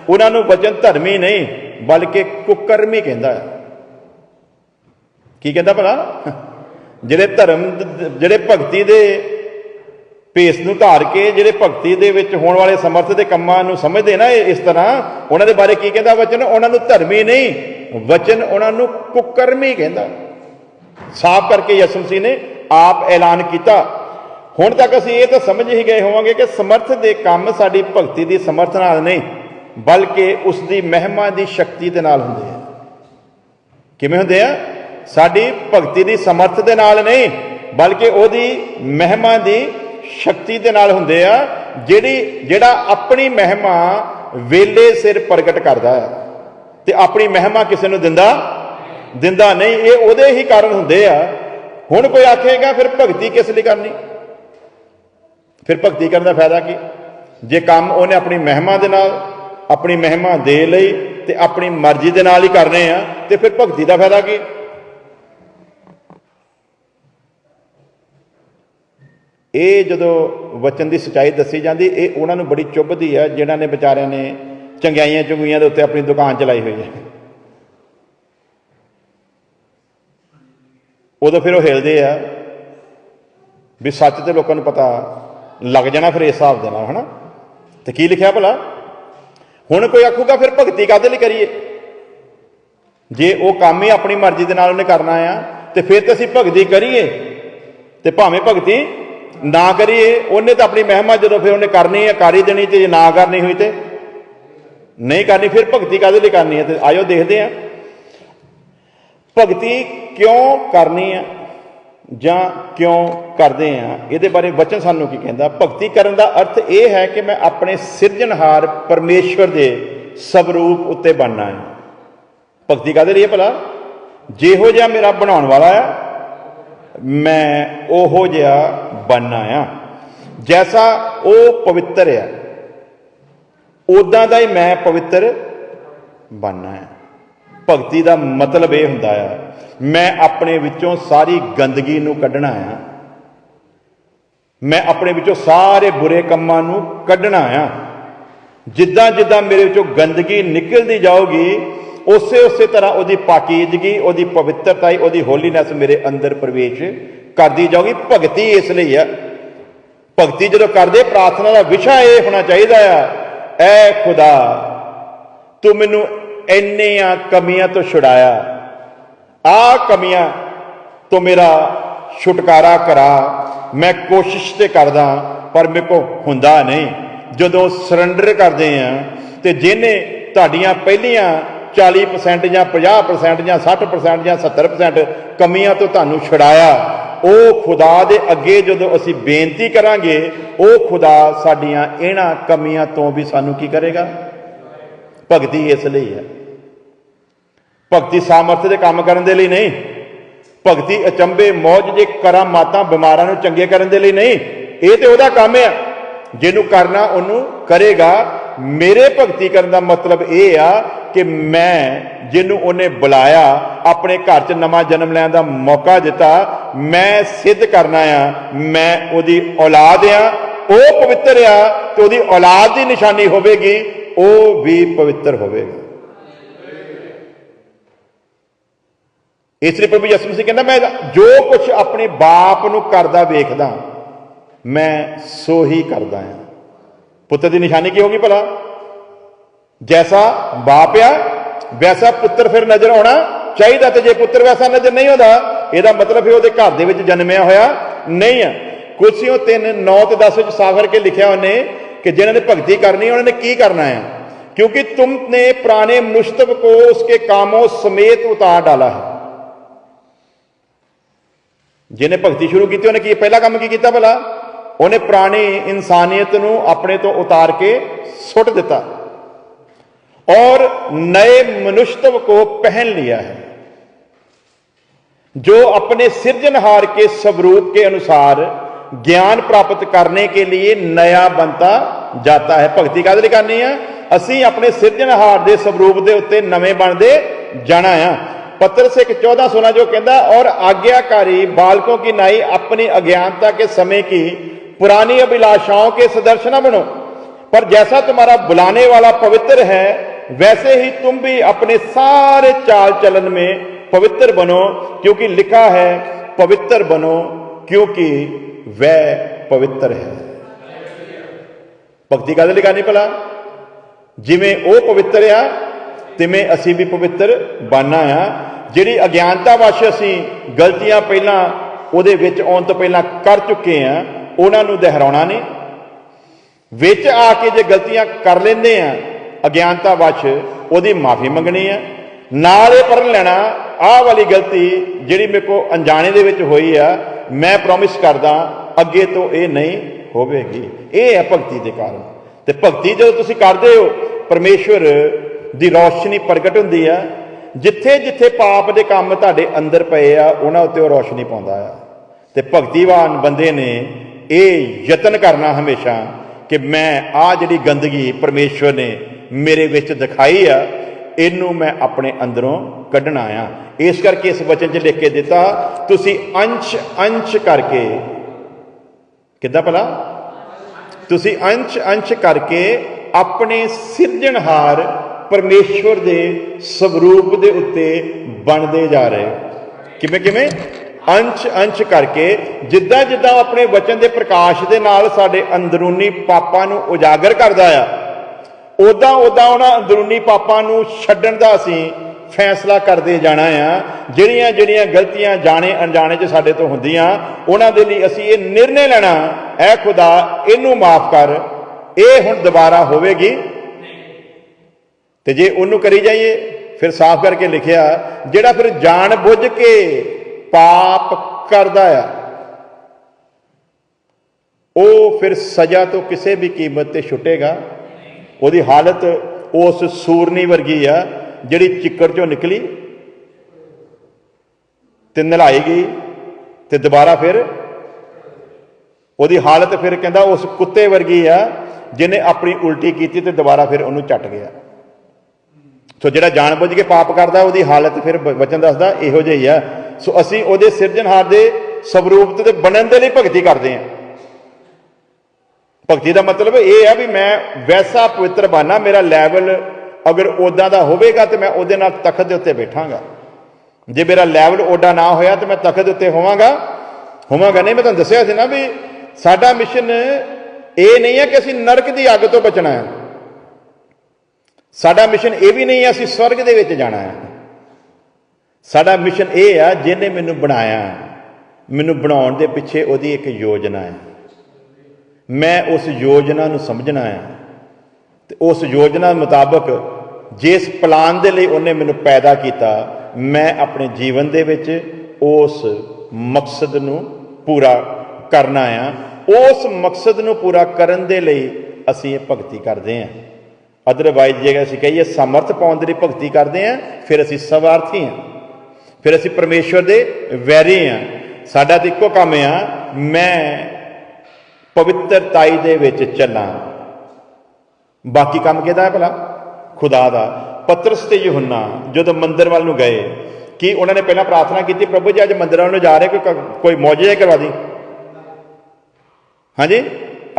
उन्हां नूं वचन धर्मी नहीं बल्कि कुकर्मी कहंदा है। की कहंदा भला, जिहड़े धर्म जिहड़े भगती के भेस नूं धार के जिहड़े भगती दे विच होण वाले समर्थ के कामां नूं समझदे ना इस तरह, उन्हां दे बारे की कहंदा वचन, उन्हां नूं धर्मी नहीं वचन उन्हां नूं कुकर्मी कहंदा। साफ करके यीशु मसीह ने आप ऐलान किया। हुण तक असीं ये तो समझ ही गए होवांगे कि समर्थ के काम साडी भगती की समर्थ नाल नहीं बल्कि उसकी महिमा की शक्ति के नाल हुंदे आ। किवें हुंदे आ? साडी भगती की समर्थ के नाल नहीं बल्कि उहदी महिमा की शक्ति के नाल हुंदे आ। ਜਿਹੜਾ ਆਪਣੀ ਮਹਿਮਾ ਵੇਲੇ ਸਿਰ ਪ੍ਰਗਟ ਕਰਦਾ ਹੈ ਤੇ ਆਪਣੀ ਮਹਿਮਾ ਕਿਸੇ ਨੂੰ ਦਿੰਦਾ ਨਹੀਂ। ਇਹ ਉਹਦੇ ਹੀ ਕਾਰਨ ਹੁੰਦੇ ਆ। ਹੁਣ ਕੋਈ ਆਖੇਗਾ ਫਿਰ ਭਗਤੀ ਕਿਸ ਲਈ ਕਰਨੀ, ਫਿਰ ਭਗਤੀ ਕਰਨ ਦਾ ਫਾਇਦਾ ਕੀ? ਜੇ ਕੰਮ ਉਹਨੇ ਆਪਣੀ ਮਹਿਮਾ ਦੇ ਨਾਲ, ਆਪਣੀ ਮਹਿਮਾ ਦੇ ਲਈ ਤੇ ਆਪਣੀ ਮਰਜ਼ੀ ਦੇ ਨਾਲ ਹੀ ਕਰਨੇ ਆ, ਤੇ ਫਿਰ ਭਗਤੀ ਦਾ ਫਾਇਦਾ ਕੀ? ਇਹ ਜਦੋਂ ਵਚਨ ਦੀ ਸੱਚਾਈ ਦੱਸੀ ਜਾਂਦੀ, ਇਹ ਉਹਨਾਂ ਨੂੰ ਬੜੀ ਚੁੱਭਦੀ ਹੈ ਜਿਨ੍ਹਾਂ ਨੇ ਵਿਚਾਰਿਆਂ ਨੇ ਚੰਗਿਆਈਆਂ ਚੰਗੂਈਆਂ ਦੇ ਉੱਤੇ ਆਪਣੀ ਦੁਕਾਨ ਚਲਾਈ ਹੋਈ ਹੈ। ਉਦੋਂ ਫਿਰ ਉਹ ਹਿਲਦੇ ਆ ਵੀ ਸੱਚ ਤੇ ਲੋਕਾਂ ਨੂੰ ਪਤਾ ਲੱਗ ਜਾਣਾ ਫਿਰ ਇਸ ਹਿਸਾਬ ਦੇ ਨਾਲ, ਹਨਾ। ਤੇ ਕੀ ਲਿਖਿਆ ਭਲਾ? ਹੁਣ ਕੋਈ ਆਖੂਗਾ ਫਿਰ ਭਗਤੀ ਕਾਹਦੇ ਲਈ ਕਰੀਏ? ਜੇ ਉਹ ਕੰਮ ਹੀ ਆਪਣੀ ਮਰਜ਼ੀ ਦੇ ਨਾਲ ਉਹਨੇ ਕਰਨਾ ਆ ਤੇ ਫਿਰ ਤੇ ਅਸੀਂ ਭਗਤੀ ਕਰੀਏ ਤੇ ਭਾਵੇਂ ਭਗਤੀ ਨਾ ਕਰੀਏ। ਉਹਨੇ ਤਾਂ ਆਪਣੀ ਮਹਿਮਾ ਜਦੋਂ ਫਿਰ ਉਹਨੇ ਕਰਨੀ ਹੈ ਕਰ ਹੀ ਦੇਣੀ, ਤੇ ਜੇ ਨਾ ਕਰਨੀ ਹੋਈ ਤੇ ਨਹੀਂ ਕਰਨੀ, ਫਿਰ ਭਗਤੀ ਕਾਹਦੇ ਲਈ ਕਰਨੀ ਹੈ? ਤੇ ਆਇਓ ਦੇਖਦੇ ਹਾਂ ਭਗਤੀ ਕਿਉਂ ਕਰਨੀ ਆ ਜਾਂ ਕਿਉਂ ਕਰਦੇ ਆ। ਇਹਦੇ ਬਾਰੇ ਵਚਨ ਸਾਨੂੰ ਕੀ ਕਹਿੰਦਾ? ਭਗਤੀ ਕਰਨ ਦਾ ਅਰਥ ਇਹ ਹੈ ਕਿ ਮੈਂ ਆਪਣੇ ਸਿਰਜਣਹਾਰ ਪਰਮੇਸ਼ਵਰ ਦੇ ਸਵਰੂਪ ਉੱਤੇ ਬਣਨਾ ਹੈ। ਭਗਤੀ ਕਾਹਦੇ ਲਈ ਭਲਾ? ਜਿਹੋ ਜਿਹਾ ਮੇਰਾ ਬਣਾਉਣ ਵਾਲਾ ਆ ਮੈਂ ਉਹੋ ਜਿਹਾ ਬਣਨਾ ਆ। ਜੈਸਾ ਉਹ ਪਵਿੱਤਰ ਆ ਉਦਾਂ ਦਾ ਹੀ ਮੈਂ ਪਵਿੱਤਰ ਬਣਨਾ ਹੈ। ਭਗਤੀ ਦਾ ਮਤਲਬ ਇਹ ਹੁੰਦਾ ਆ ਮੈਂ ਆਪਣੇ ਵਿੱਚੋਂ ਸਾਰੀ ਗੰਦਗੀ ਨੂੰ ਕੱਢਣਾ ਆ, ਮੈਂ ਆਪਣੇ ਵਿੱਚੋਂ ਸਾਰੇ ਬੁਰੇ ਕੰਮਾਂ ਨੂੰ ਕੱਢਣਾ ਆ। ਜਿੱਦਾਂ ਜਿੱਦਾਂ ਮੇਰੇ ਵਿੱਚੋਂ ਗੰਦਗੀ ਨਿਕਲਦੀ ਜਾਊਗੀ ਉਸੇ ਤਰ੍ਹਾਂ ਉਹਦੀ ਪਾਕੀਜ਼ਗੀ, ਉਹਦੀ ਪਵਿੱਤਰਤਾ, ਉਹਦੀ ਹੋਲੀਨੈਸ ਮੇਰੇ ਅੰਦਰ ਪ੍ਰਵੇਸ਼ ਕਰਦੀ ਜਾਊਗੀ। ਭਗਤੀ ਇਸ ਲਈ ਆ। ਭਗਤੀ ਜਦੋਂ ਕਰਦੇ ਪ੍ਰਾਰਥਨਾ ਦਾ ਵਿਸ਼ਾ ਇਹ ਹੋਣਾ ਚਾਹੀਦਾ ਆ, ਐ ਖੁਦਾ ਤੂੰ ਮੈਨੂੰ ਇੰਨੀਆਂ ਕਮੀਆਂ ਤੋਂ ਛੁਡਾਇਆ, ਆਹ ਕਮੀਆਂ ਤੋਂ ਮੇਰਾ ਛੁਟਕਾਰਾ ਕਰਾ। ਮੈਂ ਕੋਸ਼ਿਸ਼ ਤੇ ਕਰਦਾ ਪਰ ਮੇਰੇ ਕੋਲ ਹੁੰਦਾ ਨਹੀਂ। ਜਦੋਂ ਸਰੈਂਡਰ ਕਰਦੇ ਆ ਤੇ ਜਿਹਨੇ ਤੁਹਾਡੀਆਂ ਪਹਿਲੀਆਂ 40% ਜਾਂ 50% ਜਾਂ 60% ਜਾਂ 70% ਕਮੀਆਂ ਤੋਂ ਤੁਹਾਨੂੰ ਛੁਡਾਇਆ, ਉਹ ਖੁਦਾ ਦੇ ਅੱਗੇ ਜਦੋਂ ਅਸੀਂ ਬੇਨਤੀ ਕਰਾਂਗੇ ਉਹ ਖੁਦਾ ਸਾਡੀਆਂ ਇਹਨਾਂ ਕਮੀਆਂ ਤੋਂ ਵੀ ਸਾਨੂੰ ਕੀ ਕਰੇਗਾ? ਭਗਤੀ ਇਸ ਲਈ ਹੈ। ਭਗਤੀ ਸਾਮਰਥ ਦੇ ਕੰਮ ਕਰਨ ਦੇ ਲਈ ਨਹੀਂ। ਭਗਤੀ ਅਚੰਬੇ ਮੌਜ ਜੇ ਕਰਾਮਾਤਾਂ ਬਿਮਾਰਾਂ ਨੂੰ ਚੰਗੇ ਕਰਨ ਦੇ ਲਈ ਨਹੀਂ। ਇਹ ਤੇ ਉਹਦਾ ਕੰਮ ਹੈ, ਜਿਹਨੂੰ ਕਰਨਾ ਉਹਨੂੰ ਕਰੇਗਾ। ਮੇਰੇ ਭਗਤੀ ਕਰਨ ਦਾ ਮਤਲਬ ਇਹ ਆ ਕਿ ਮੈਂ ਜਿਹਨੂੰ ਉਹਨੇ ਬੁਲਾਇਆ, ਆਪਣੇ ਘਰ 'ਚ ਨਵਾਂ ਜਨਮ ਲੈਣ ਦਾ ਮੌਕਾ ਦਿੱਤਾ, ਮੈਂ ਸਿੱਧ ਕਰਨਾ ਆ ਮੈਂ ਉਹਦੀ ਔਲਾਦ ਆ। ਉਹ ਪਵਿੱਤਰ ਆ ਤੇ ਉਹਦੀ ਔਲਾਦ ਦੀ ਨਿਸ਼ਾਨੀ ਹੋਵੇਗੀ ਉਹ ਵੀ ਪਵਿੱਤਰ ਹੋਵੇਗਾ। ਇਸ ਲਈ ਪ੍ਰਭੂ ਯਿਸੂ ਮਸੀਹ ਕਹਿੰਦਾ ਮੈਂ ਜੋ ਕੁਝ ਆਪਣੇ ਬਾਪ ਨੂੰ ਕਰਦਾ ਵੇਖਦਾ ਮੈਂ ਸੋ ਹੀ ਕਰਦਾ ਹਾਂ। ਪੁੱਤਰ ਦੀ ਨਿਸ਼ਾਨੀ ਕੀ ਹੋਗੀ ਭਲਾ? ਜੈਸਾ ਬਾਪ ਆ ਵੈਸਾ ਪੁੱਤਰ ਫਿਰ ਨਜ਼ਰ ਆਉਣਾ ਚਾਹੀਦਾ। ਤੇ ਜੇ ਪੁੱਤਰ ਵੈਸਾ ਨਜ਼ਰ ਨਹੀਂ ਆਉਂਦਾ ਇਹਦਾ ਮਤਲਬ ਉਹਦੇ ਘਰ ਦੇ ਵਿੱਚ ਜਨਮਿਆ ਹੋਇਆ ਨਹੀਂ ਆ। ਕੁਲਸੀਓਂ 3:9 ਤੇ 10 ਵਿੱਚ ਸਾਫ਼ ਕਰਕੇ ਲਿਖਿਆ ਉਹਨੇ कि जिन्होंने भक्ति करनी है उन्होंने की करना है, क्योंकि तुमने पुराने मनुष्य को उसके कामों समेत उतार डाला है। जिन्हें भक्ति शुरू की उन्हें की पहला काम की किया भला? उन्हें पुरानी इंसानियत नूं अपने तो उतार के सुट दिता और नए मनुष्यत्व को पहन लिया है, जो अपने सिरजनहार के स्वरूप के अनुसार ज्ञान प्राप्त करने के लिए नया बनता जाता है। भक्ति काहदे लई करनी है? असीं अपने सिरजनहार दे स्वरूप दे उत्ते नवें बनदे जाना है। पतरस 14:16 जो कहता, और आज्ञाकारी बालकों की नाई अपनी अज्ञानता के समय की पुरानी अभिलाषाओं के सदर्श न बनो, पर जैसा तुम्हारा बुलाने वाला पवित्र है वैसे ही तुम भी अपने सारे चाल चलन में पवित्र बनो, क्योंकि लिखा है पवित्र बनो क्योंकि वह पवित्र है। भक्ति काहदे लई करनी भला? जिवें वो पवित्र आ तिवें असीं भी पवित्र बनना आ। जिहड़ी अज्ञानता वश असीं गलतियां पहलां उहदे विच आउण तों पहलां कर चुके हैं उहनां नूं दोहराउणा नहीं। विच आके जे गलतियां कर लैंदे आ अज्ञानता वश उहदी माफ़ी मंगनी है, नाल इह पढ़ लैणा आह वाली गलती जिहड़ी मेरे को अनजाणे दे विच होई आ मैं प्रॉमिस करदा अगे तो ये नहीं ਹੋਵੇਗੀ। ਇਹ ਹੈ ਭਗਤੀ ਦੇ ਕਾਰਨ। ਤੇ ਭਗਤੀ ਜਦੋਂ ਤੁਸੀਂ ਕਰਦੇ ਹੋ, ਪਰਮੇਸ਼ਵਰ ਦੀ ਰੌਸ਼ਨੀ ਪ੍ਰਗਟ ਹੁੰਦੀ ਆ। ਜਿੱਥੇ ਜਿੱਥੇ ਪਾਪ ਦੇ ਕੰਮ ਤੁਹਾਡੇ ਅੰਦਰ ਪਏ ਆ, ਉਹਨਾਂ ਉੱਤੇ ਉਹ ਰੌਸ਼ਨੀ ਪਾਉਂਦਾ ਆ। ਤੇ ਭਗਤੀਵਾਨ ਬੰਦੇ ਨੇ ਇਹ ਯਤਨ ਕਰਨਾ ਹਮੇਸ਼ਾ ਕਿ ਮੈਂ ਆਹ ਜਿਹੜੀ ਗੰਦਗੀ ਪਰਮੇਸ਼ਵਰ ਨੇ ਮੇਰੇ ਵਿੱਚ ਦਿਖਾਈ ਆ, ਇਹਨੂੰ ਮੈਂ ਆਪਣੇ ਅੰਦਰੋਂ ਕੱਢਣਾ ਆ। ਇਸ ਕਰਕੇ ਇਸ ਵਚਨ 'ਚ ਲਿਖ ਕੇ ਦਿੱਤਾ, ਤੁਸੀਂ ਅੰਸ਼ ਅੰਸ਼ ਕਰਕੇ, ਕਿੱਦਾਂ ਭਲਾ? ਤੁਸੀਂ ਅੰਸ਼ ਅੰਸ਼ ਕਰਕੇ ਆਪਣੇ ਸਿਰਜਣਹਾਰ ਪਰਮੇਸ਼ਵਰ ਦੇ ਸਵਰੂਪ ਦੇ ਉੱਤੇ ਬਣਦੇ ਜਾ ਰਹੇ ਹੋ। ਕਿਵੇਂ ਕਿਵੇਂ? ਅੰਸ਼ ਅੰਸ਼ ਕਰਕੇ। ਜਿੱਦਾਂ ਜਿੱਦਾਂ ਆਪਣੇ ਵਚਨ ਦੇ ਪ੍ਰਕਾਸ਼ ਦੇ ਨਾਲ ਸਾਡੇ ਅੰਦਰੂਨੀ ਪਾਪਾਂ ਨੂੰ ਉਜਾਗਰ ਕਰਦਾ ਆ, ਉਦਾਂ ਉਦਾਂ ਉਹਨਾਂ ਅੰਦਰੂਨੀ ਪਾਪਾਂ ਨੂੰ ਛੱਡਣ ਦਾ ਅਸੀਂ ਫੈਸਲਾ ਕਰਦੇ ਜਾਣਾ ਆ। ਜਿਹੜੀਆਂ ਜਿਹੜੀਆਂ ਗਲਤੀਆਂ ਜਾਣੇ ਅਣਜਾਣੇ 'ਚ ਸਾਡੇ ਤੋਂ ਹੁੰਦੀਆਂ, ਉਹਨਾਂ ਦੇ ਲਈ ਅਸੀਂ ਇਹ ਨਿਰਣੇ ਲੈਣਾ, ਐ ਖੁਦਾ ਇਹਨੂੰ ਮਾਫ ਕਰ, ਇਹ ਹੁਣ ਦੁਬਾਰਾ ਹੋਵੇਗੀ। ਤੇ ਜੇ ਉਹਨੂੰ ਕਰੀ ਜਾਈਏ, ਫਿਰ ਸਾਫ਼ ਕਰਕੇ ਲਿਖਿਆ, ਜਿਹੜਾ ਫਿਰ ਜਾਣ ਬੁੱਝ ਕੇ ਪਾਪ ਕਰਦਾ ਆ, ਉਹ ਫਿਰ ਸਜ਼ਾ ਤੋਂ ਕਿਸੇ ਵੀ ਕੀਮਤ ਤੇ ਛੁੱਟੇਗਾ। ਉਹਦੀ ਹਾਲਤ ਉਸ ਸੂਰਨੀ ਵਰਗੀ ਆ ਜਿਹੜੀ ਚਿੱਕੜ ਚੋਂ ਨਿਕਲੀ ਤੇ ਨਲਾਈ ਗਈ, ਤੇ ਦੁਬਾਰਾ ਫਿਰ ਉਹਦੀ ਹਾਲਤ ਫਿਰ ਕਹਿੰਦਾ ਉਸ ਕੁੱਤੇ ਵਰਗੀ ਆ ਜਿਹਨੇ ਆਪਣੀ ਉਲਟੀ ਕੀਤੀ ਤੇ ਦੁਬਾਰਾ ਫਿਰ ਉਹਨੂੰ ਚੱਟ ਗਿਆ। ਸੋ ਜਿਹੜਾ ਜਾਣ ਬੁੱਝ ਕੇ ਪਾਪ ਕਰਦਾ, ਉਹਦੀ ਹਾਲਤ ਫਿਰ ਵਚਨ ਦੱਸਦਾ ਇਹੋ ਜਿਹੀ ਆ। ਸੋ ਅਸੀਂ ਉਹਦੇ ਸਿਰਜਣਹਾਰ ਦੇ ਸਵਰੂਪ ਤੇ ਬਣਨ ਦੇ ਲਈ ਭਗਤੀ ਕਰਦੇ ਹਾਂ। ਭਗਤੀ ਦਾ ਮਤਲਬ ਇਹ ਆ ਵੀ ਮੈਂ ਵੈਸਾ ਪਵਿੱਤਰ ਬਣਨਾ, ਮੇਰਾ ਲੈਵਲ ਅਗਰ ਉੱਦਾਂ ਦਾ ਹੋਵੇਗਾ ਤੇ ਮੈਂ ਉਹਦੇ ਨਾਲ ਤਖਤ ਦੇ ਉੱਤੇ ਬੈਠਾਂਗਾ। ਜੇ ਮੇਰਾ ਲੈਵਲ ਉੱਡਾ ਨਾ ਹੋਇਆ ਤੇ ਮੈਂ ਤਖਤ ਦੇ ਉੱਤੇ ਹੋਵਾਂਗਾ ਨਹੀਂ। ਮੈਂ ਤੁਹਾਨੂੰ ਦੱਸਿਆ ਸੀ ਨਾ ਵੀ ਸਾਡਾ ਮਿਸ਼ਨ ਇਹ ਨਹੀਂ ਹੈ ਕਿ ਅਸੀਂ ਨਰਕ ਦੀ ਅੱਗ ਤੋਂ ਬਚਣਾ ਹੈ। ਸਾਡਾ ਮਿਸ਼ਨ ਇਹ ਵੀ ਨਹੀਂ ਹੈ ਅਸੀਂ ਸਵਰਗ ਦੇ ਵਿੱਚ ਜਾਣਾ ਹੈ। ਸਾਡਾ ਮਿਸ਼ਨ ਇਹ ਆ, ਜਿਹਨੇ ਮੈਨੂੰ ਬਣਾਇਆ, ਮੈਨੂੰ ਬਣਾਉਣ ਦੇ ਪਿੱਛੇ ਉਹਦੀ ਇੱਕ ਯੋਜਨਾ ਹੈ। ਮੈਂ ਉਸ ਯੋਜਨਾ ਨੂੰ ਸਮਝਣਾ ਹੈ ਤੇ ਉਸ ਯੋਜਨਾ ਮੁਤਾਬਕ ਜਿਸ ਪਲਾਨ ਦੇ ਲਈ ਉਹਨੇ ਮੈਨੂੰ ਪੈਦਾ ਕੀਤਾ, ਮੈਂ ਆਪਣੇ ਜੀਵਨ ਦੇ ਵਿੱਚ ਉਸ ਮਕਸਦ ਨੂੰ ਪੂਰਾ ਕਰਨਾ ਆ। ਉਸ ਮਕਸਦ ਨੂੰ ਪੂਰਾ ਕਰਨ ਦੇ ਲਈ ਅਸੀਂ ਇਹ ਭਗਤੀ ਕਰਦੇ ਹਾਂ। ਅਦਰਵਾਈਜ਼ ਜੇ ਅਸੀਂ ਕਹੀਏ ਸਮਰਥ ਪਾਉਣ ਦੇ ਲਈ ਭਗਤੀ ਕਰਦੇ ਹਾਂ, ਫਿਰ ਅਸੀਂ ਸਵਾਰਥੀ ਹਾਂ, ਫਿਰ ਅਸੀਂ ਪਰਮੇਸ਼ਵਰ ਦੇ ਵੈਰੀ ਹਾਂ। ਸਾਡਾ ਤਾਂ ਇੱਕੋ ਕੰਮ ਆ, ਮੈਂ ਪਵਿੱਤਰਤਾਈ ਦੇ ਵਿੱਚ ਚੱਲਾਂ। ਬਾਕੀ ਕੰਮ ਕਿਹਦਾ ਹੈ ਭਲਾ? ਖੁਦਾ ਦਾ। ਪਤਰਸ ਤੇ ਯਹੋਨਾ ਜਦੋਂ ਮੰਦਿਰ ਵੱਲ ਨੂੰ ਗਏ, ਕੀ ਉਹਨਾਂ ਨੇ ਪਹਿਲਾਂ ਪ੍ਰਾਰਥਨਾ ਕੀਤੀ, ਪ੍ਰਭੂ ਜੀ ਅੱਜ ਮੰਦਿਰ ਵੱਲ ਨੂੰ ਜਾ ਰਹੇ, ਕੋਈ ਮੌਜਜ਼ਾ ਹੀ ਕਰਵਾ ਦੀ, ਹਾਂਜੀ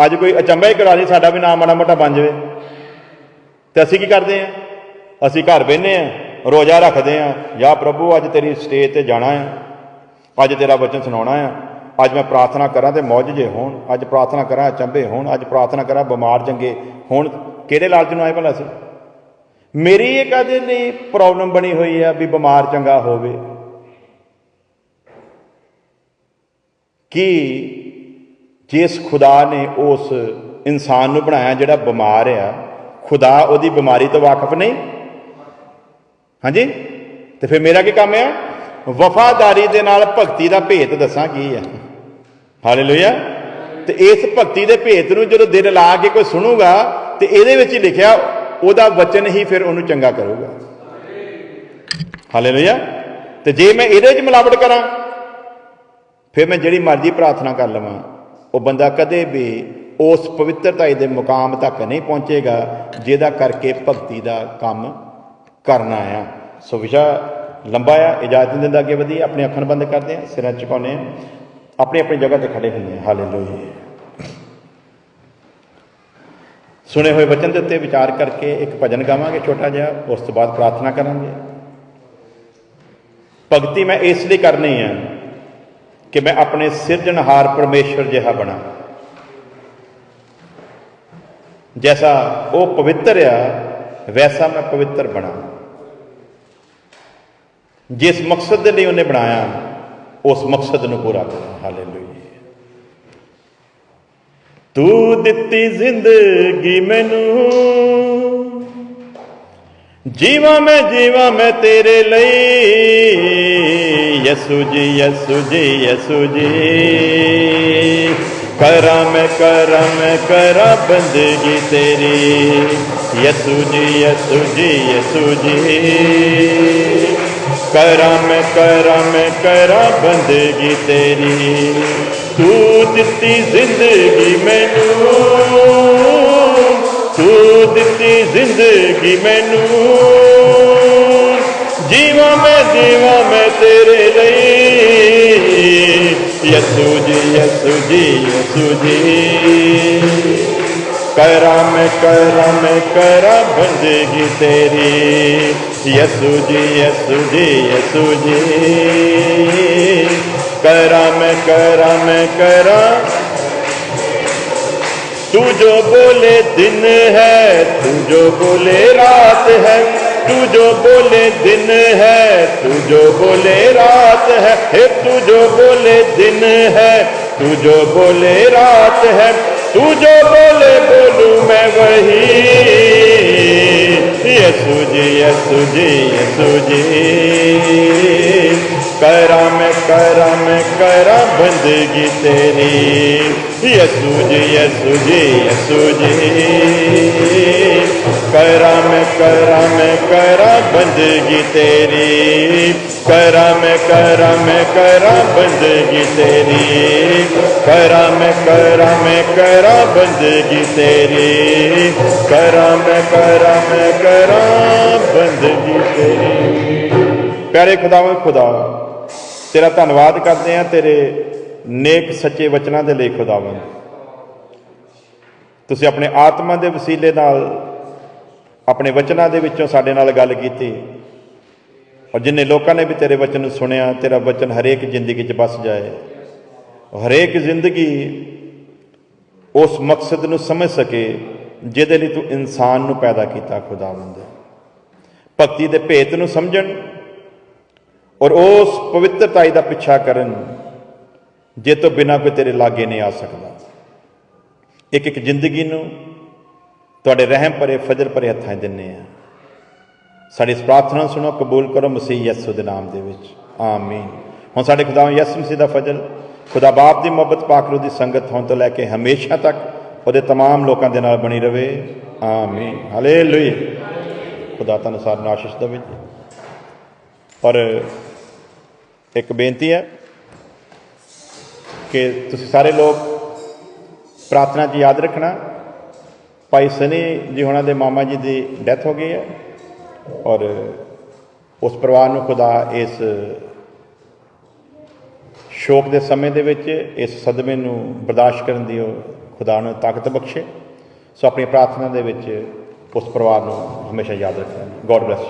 ਅੱਜ ਕੋਈ ਅਚੰਭਾ ਹੀ ਕਰਵਾ ਦੀ, ਸਾਡਾ ਵੀ ਨਾਮ ਮਾੜਾ ਮੋਟਾ ਬਣ ਜਾਵੇ। ਤੇ ਅਸੀਂ ਕੀ ਕਰਦੇ ਹਾਂ? ਅਸੀਂ ਘਰ ਬਹਿੰਦੇ ਹਾਂ, ਰੋਜ਼ਾ ਰੱਖਦੇ ਹਾਂ, ਜਾਂ ਪ੍ਰਭੂ ਅੱਜ ਤੇਰੀ ਸਟੇਜ ਤੇ ਜਾਣਾ ਆ, ਅੱਜ ਤੇਰਾ ਵਚਨ ਸੁਣਾਉਣਾ ਆ, ਅੱਜ ਮੈਂ ਪ੍ਰਾਰਥਨਾ ਕਰਾਂ ਤੇ ਮੌਜਜ਼ੇ ਹੋਣ, ਅੱਜ ਪ੍ਰਾਰਥਨਾ ਕਰਾਂ ਅਚੰਭੇ ਹੋਣ, ਅੱਜ ਪ੍ਰਾਰਥਨਾ ਕਰਾਂ ਬਿਮਾਰ ਚੰਗੇ ਹੋਣ। ਕਿਹੜੇ ਲਾਲਚ ਨੂੰ ਆਏ ਭਲਾ ਸੀ? ਮੇਰੀ ਇਹ ਕਾਹਦੇ ਲਈ ਪ੍ਰੋਬਲਮ ਬਣੀ ਹੋਈ ਆ ਵੀ ਬਿਮਾਰ ਚੰਗਾ ਹੋਵੇ? ਕਿ ਜਿਸ ਖੁਦਾ ਨੇ ਉਸ ਇਨਸਾਨ ਨੂੰ ਬਣਾਇਆ ਜਿਹੜਾ ਬਿਮਾਰ ਆ, ਖੁਦਾ ਉਹਦੀ ਬਿਮਾਰੀ ਤੋਂ ਵਾਕਿਫ ਨਹੀਂ? ਹਾਂਜੀ, ਤੇ ਫਿਰ ਮੇਰਾ ਕੀ ਕੰਮ ਆ? ਵਫਾਦਾਰੀ ਦੇ ਨਾਲ ਭਗਤੀ ਦਾ ਭੇਤ ਦੱਸਾਂ ਕੀ ਆ। ਹਾਲੇਲੂਇਆ। ਤੇ ਇਸ ਭਗਤੀ ਦੇ ਭੇਤ ਨੂੰ ਜਦੋਂ ਦਿਲ ਲਾ ਕੇ ਕੋਈ ਸੁਣੂਗਾ ਤੇ ਇਹਦੇ ਵਿੱਚ ਹੀ ਲਿਖਿਆ ਉਹਦਾ ਵਚਨ ਹੀ ਫਿਰ ਉਹਨੂੰ ਚੰਗਾ ਕਰੂਗਾ। ਹਾਲੇਲੂਇਆ। ਤੇ ਜੇ ਮੈਂ ਇਹਦੇ 'ਚ ਮਿਲਾਵਟ ਕਰਾਂ, ਫਿਰ ਮੈਂ ਜਿਹੜੀ ਮਰਜ਼ੀ ਪ੍ਰਾਰਥਨਾ ਕਰ ਲਵਾਂ, ਉਹ ਬੰਦਾ ਕਦੇ ਵੀ ਉਸ ਪਵਿੱਤਰਤਾ ਦੇ ਮੁਕਾਮ ਤੱਕ ਨਹੀਂ ਪਹੁੰਚੇਗਾ ਜਿਹਦਾ ਕਰਕੇ ਭਗਤੀ ਦਾ ਕੰਮ ਕਰਨਾ ਆ। ਸੋ ਵਿਸ਼ਾ ਲੰਬਾ ਆ, ਇਜਾਜ਼ਤ ਨਹੀਂ ਦਿੰਦਾ ਅੱਗੇ ਵਧੀ। ਆਪਣੇ ਅੱਖਾਂ ਬੰਦ ਕਰਦੇ ਹਾਂ, ਸਿਰਾਂ ਝੁਕਾਉਂਦੇ ਹਾਂ, ਆਪਣੀ ਆਪਣੀ ਜਗ੍ਹਾ ਤੇ ਖੜੇ ਹੁੰਦੇ ਹਾਂ। ਹਾਲੇਲੂਇਆ। ਸੁਣੇ ਹੋਏ ਵਚਨ ਦੇ ਉੱਤੇ ਵਿਚਾਰ ਕਰਕੇ ਇੱਕ ਭਜਨ ਗਾਵਾਂਗੇ ਛੋਟਾ ਜਿਹਾ, ਉਸ ਤੋਂ ਬਾਅਦ ਪ੍ਰਾਰਥਨਾ ਕਰਾਂਗੇ। ਭਗਤੀ ਮੈਂ ਇਸ ਲਈ ਕਰਨੀ ਆ ਕਿ ਮੈਂ ਆਪਣੇ ਸਿਰਜਣਹਾਰ ਪਰਮੇਸ਼ਵਰ ਜਿਹਾ ਬਣਾ। ਜੈਸਾ ਉਹ ਪਵਿੱਤਰ ਆ, ਵੈਸਾ ਮੈਂ ਪਵਿੱਤਰ ਬਣਾ। ਜਿਸ ਮਕਸਦ ਦੇ ਲਈ ਉਹਨੇ ਬਣਾਇਆ, ਉਸ ਮਕਸਦ ਨੂੰ ਪੂਰਾ ਕਰਾਂ। ਹਾਲੇਲੂਇਆ। ਤੂੰ ਦਿੱਤੀ ਜ਼ਿੰਦਗੀ ਮੈਨੂੰ, ਜੀਵਾਂ ਮੈਂ ਤੇਰੇ ਲਈ। ਯਸੂ ਜੀ ਯਸੂ ਜੀ ਯਸੂ ਜੀ, करा मैं करा बंदगी तेरी, यसू जी यसू जी यसू जी। करा मैं करा बंदगी तेरी, तू दिती जिंदगी मैनू, तू दिती जिंदगी मैनू, जीवा मैं तेरे लिए, यसू जी यसू जी यसू जी। करा मैं करा बंदगी तेरी, यसू जी यसू जी यसू जी। करा मैं करा, तू जो बोले दिन है, तू जो बोले रात है, तू जो बोले दिन है, तू जो बोले रात है, हे तू जो बोले दिन है, तू जो बोले रात है, तू जो बोले बोलूं मैं वही, यसू जी यसू जी यसू जी। करा मैं करा बंदगी तेरी, यसू जी यसू जी यसू जी। करा मैं करा बंदगी तेरी, करा मैं करा बंदगी तेरी, करा मैं करा बंदगी तेरी, करा मैं करा बंदगी तेरी। प्यारे खुदावन खुदा, तेरा धन्नवाद करते हैं तेरे नेक सच्चे वचनों के लिए खुदावन। तुसीं अपने आत्मा के वसीले नाल अपने वचनों के विचों साडे नाल गल कीती, और जिन्ने लोगों ने भी तेरे वचन सुनिया, तेरा वचन हरेक जिंदगी च बस जाए, हरेक जिंदगी उस मकसद नूं समझ सके जिहदे लई तू इंसान नूं पैदा किया खुदावंद। भगती के भेत नूं समझण और उस पवित्रताई का पिछा करन जे तो बिना कोई तेरे लागे नहीं आ सकता। एक एक जिंदगी नूं तुहाडे रहम भरे फजल भरे हत्थां दिन्ने आ। साडी इस प्रार्थना सुनो, कबूल करो मसीह यसू दे नाम दे विच, आमीन। हुण साडे खुदा यसू मसीह दा फजल, खुदा बाप की मोहब्बत, पाक रूह दी संगत होण तो लैके हमेशा तक उहदे तमाम लोगों के नाल बनी रहे, आमीन हालेलुया। खुदा तुहानूं सारिआं नूं आशीष देवे। और एक बेनती है कि तुसीं सारे लोग प्रार्थना च याद रखना, भाई सनी जी होना दे मामा जी की डैथ हो गई है, और उस परिवार नूं खुदा इस शोक के समय दे विच इस सदमे नूं बर्दाश्त करन दी खुदा नूं ताकत बख्शे। सो अपनी प्रार्थना दे विच उस परिवार नूं हमेशा याद रखना। God bless.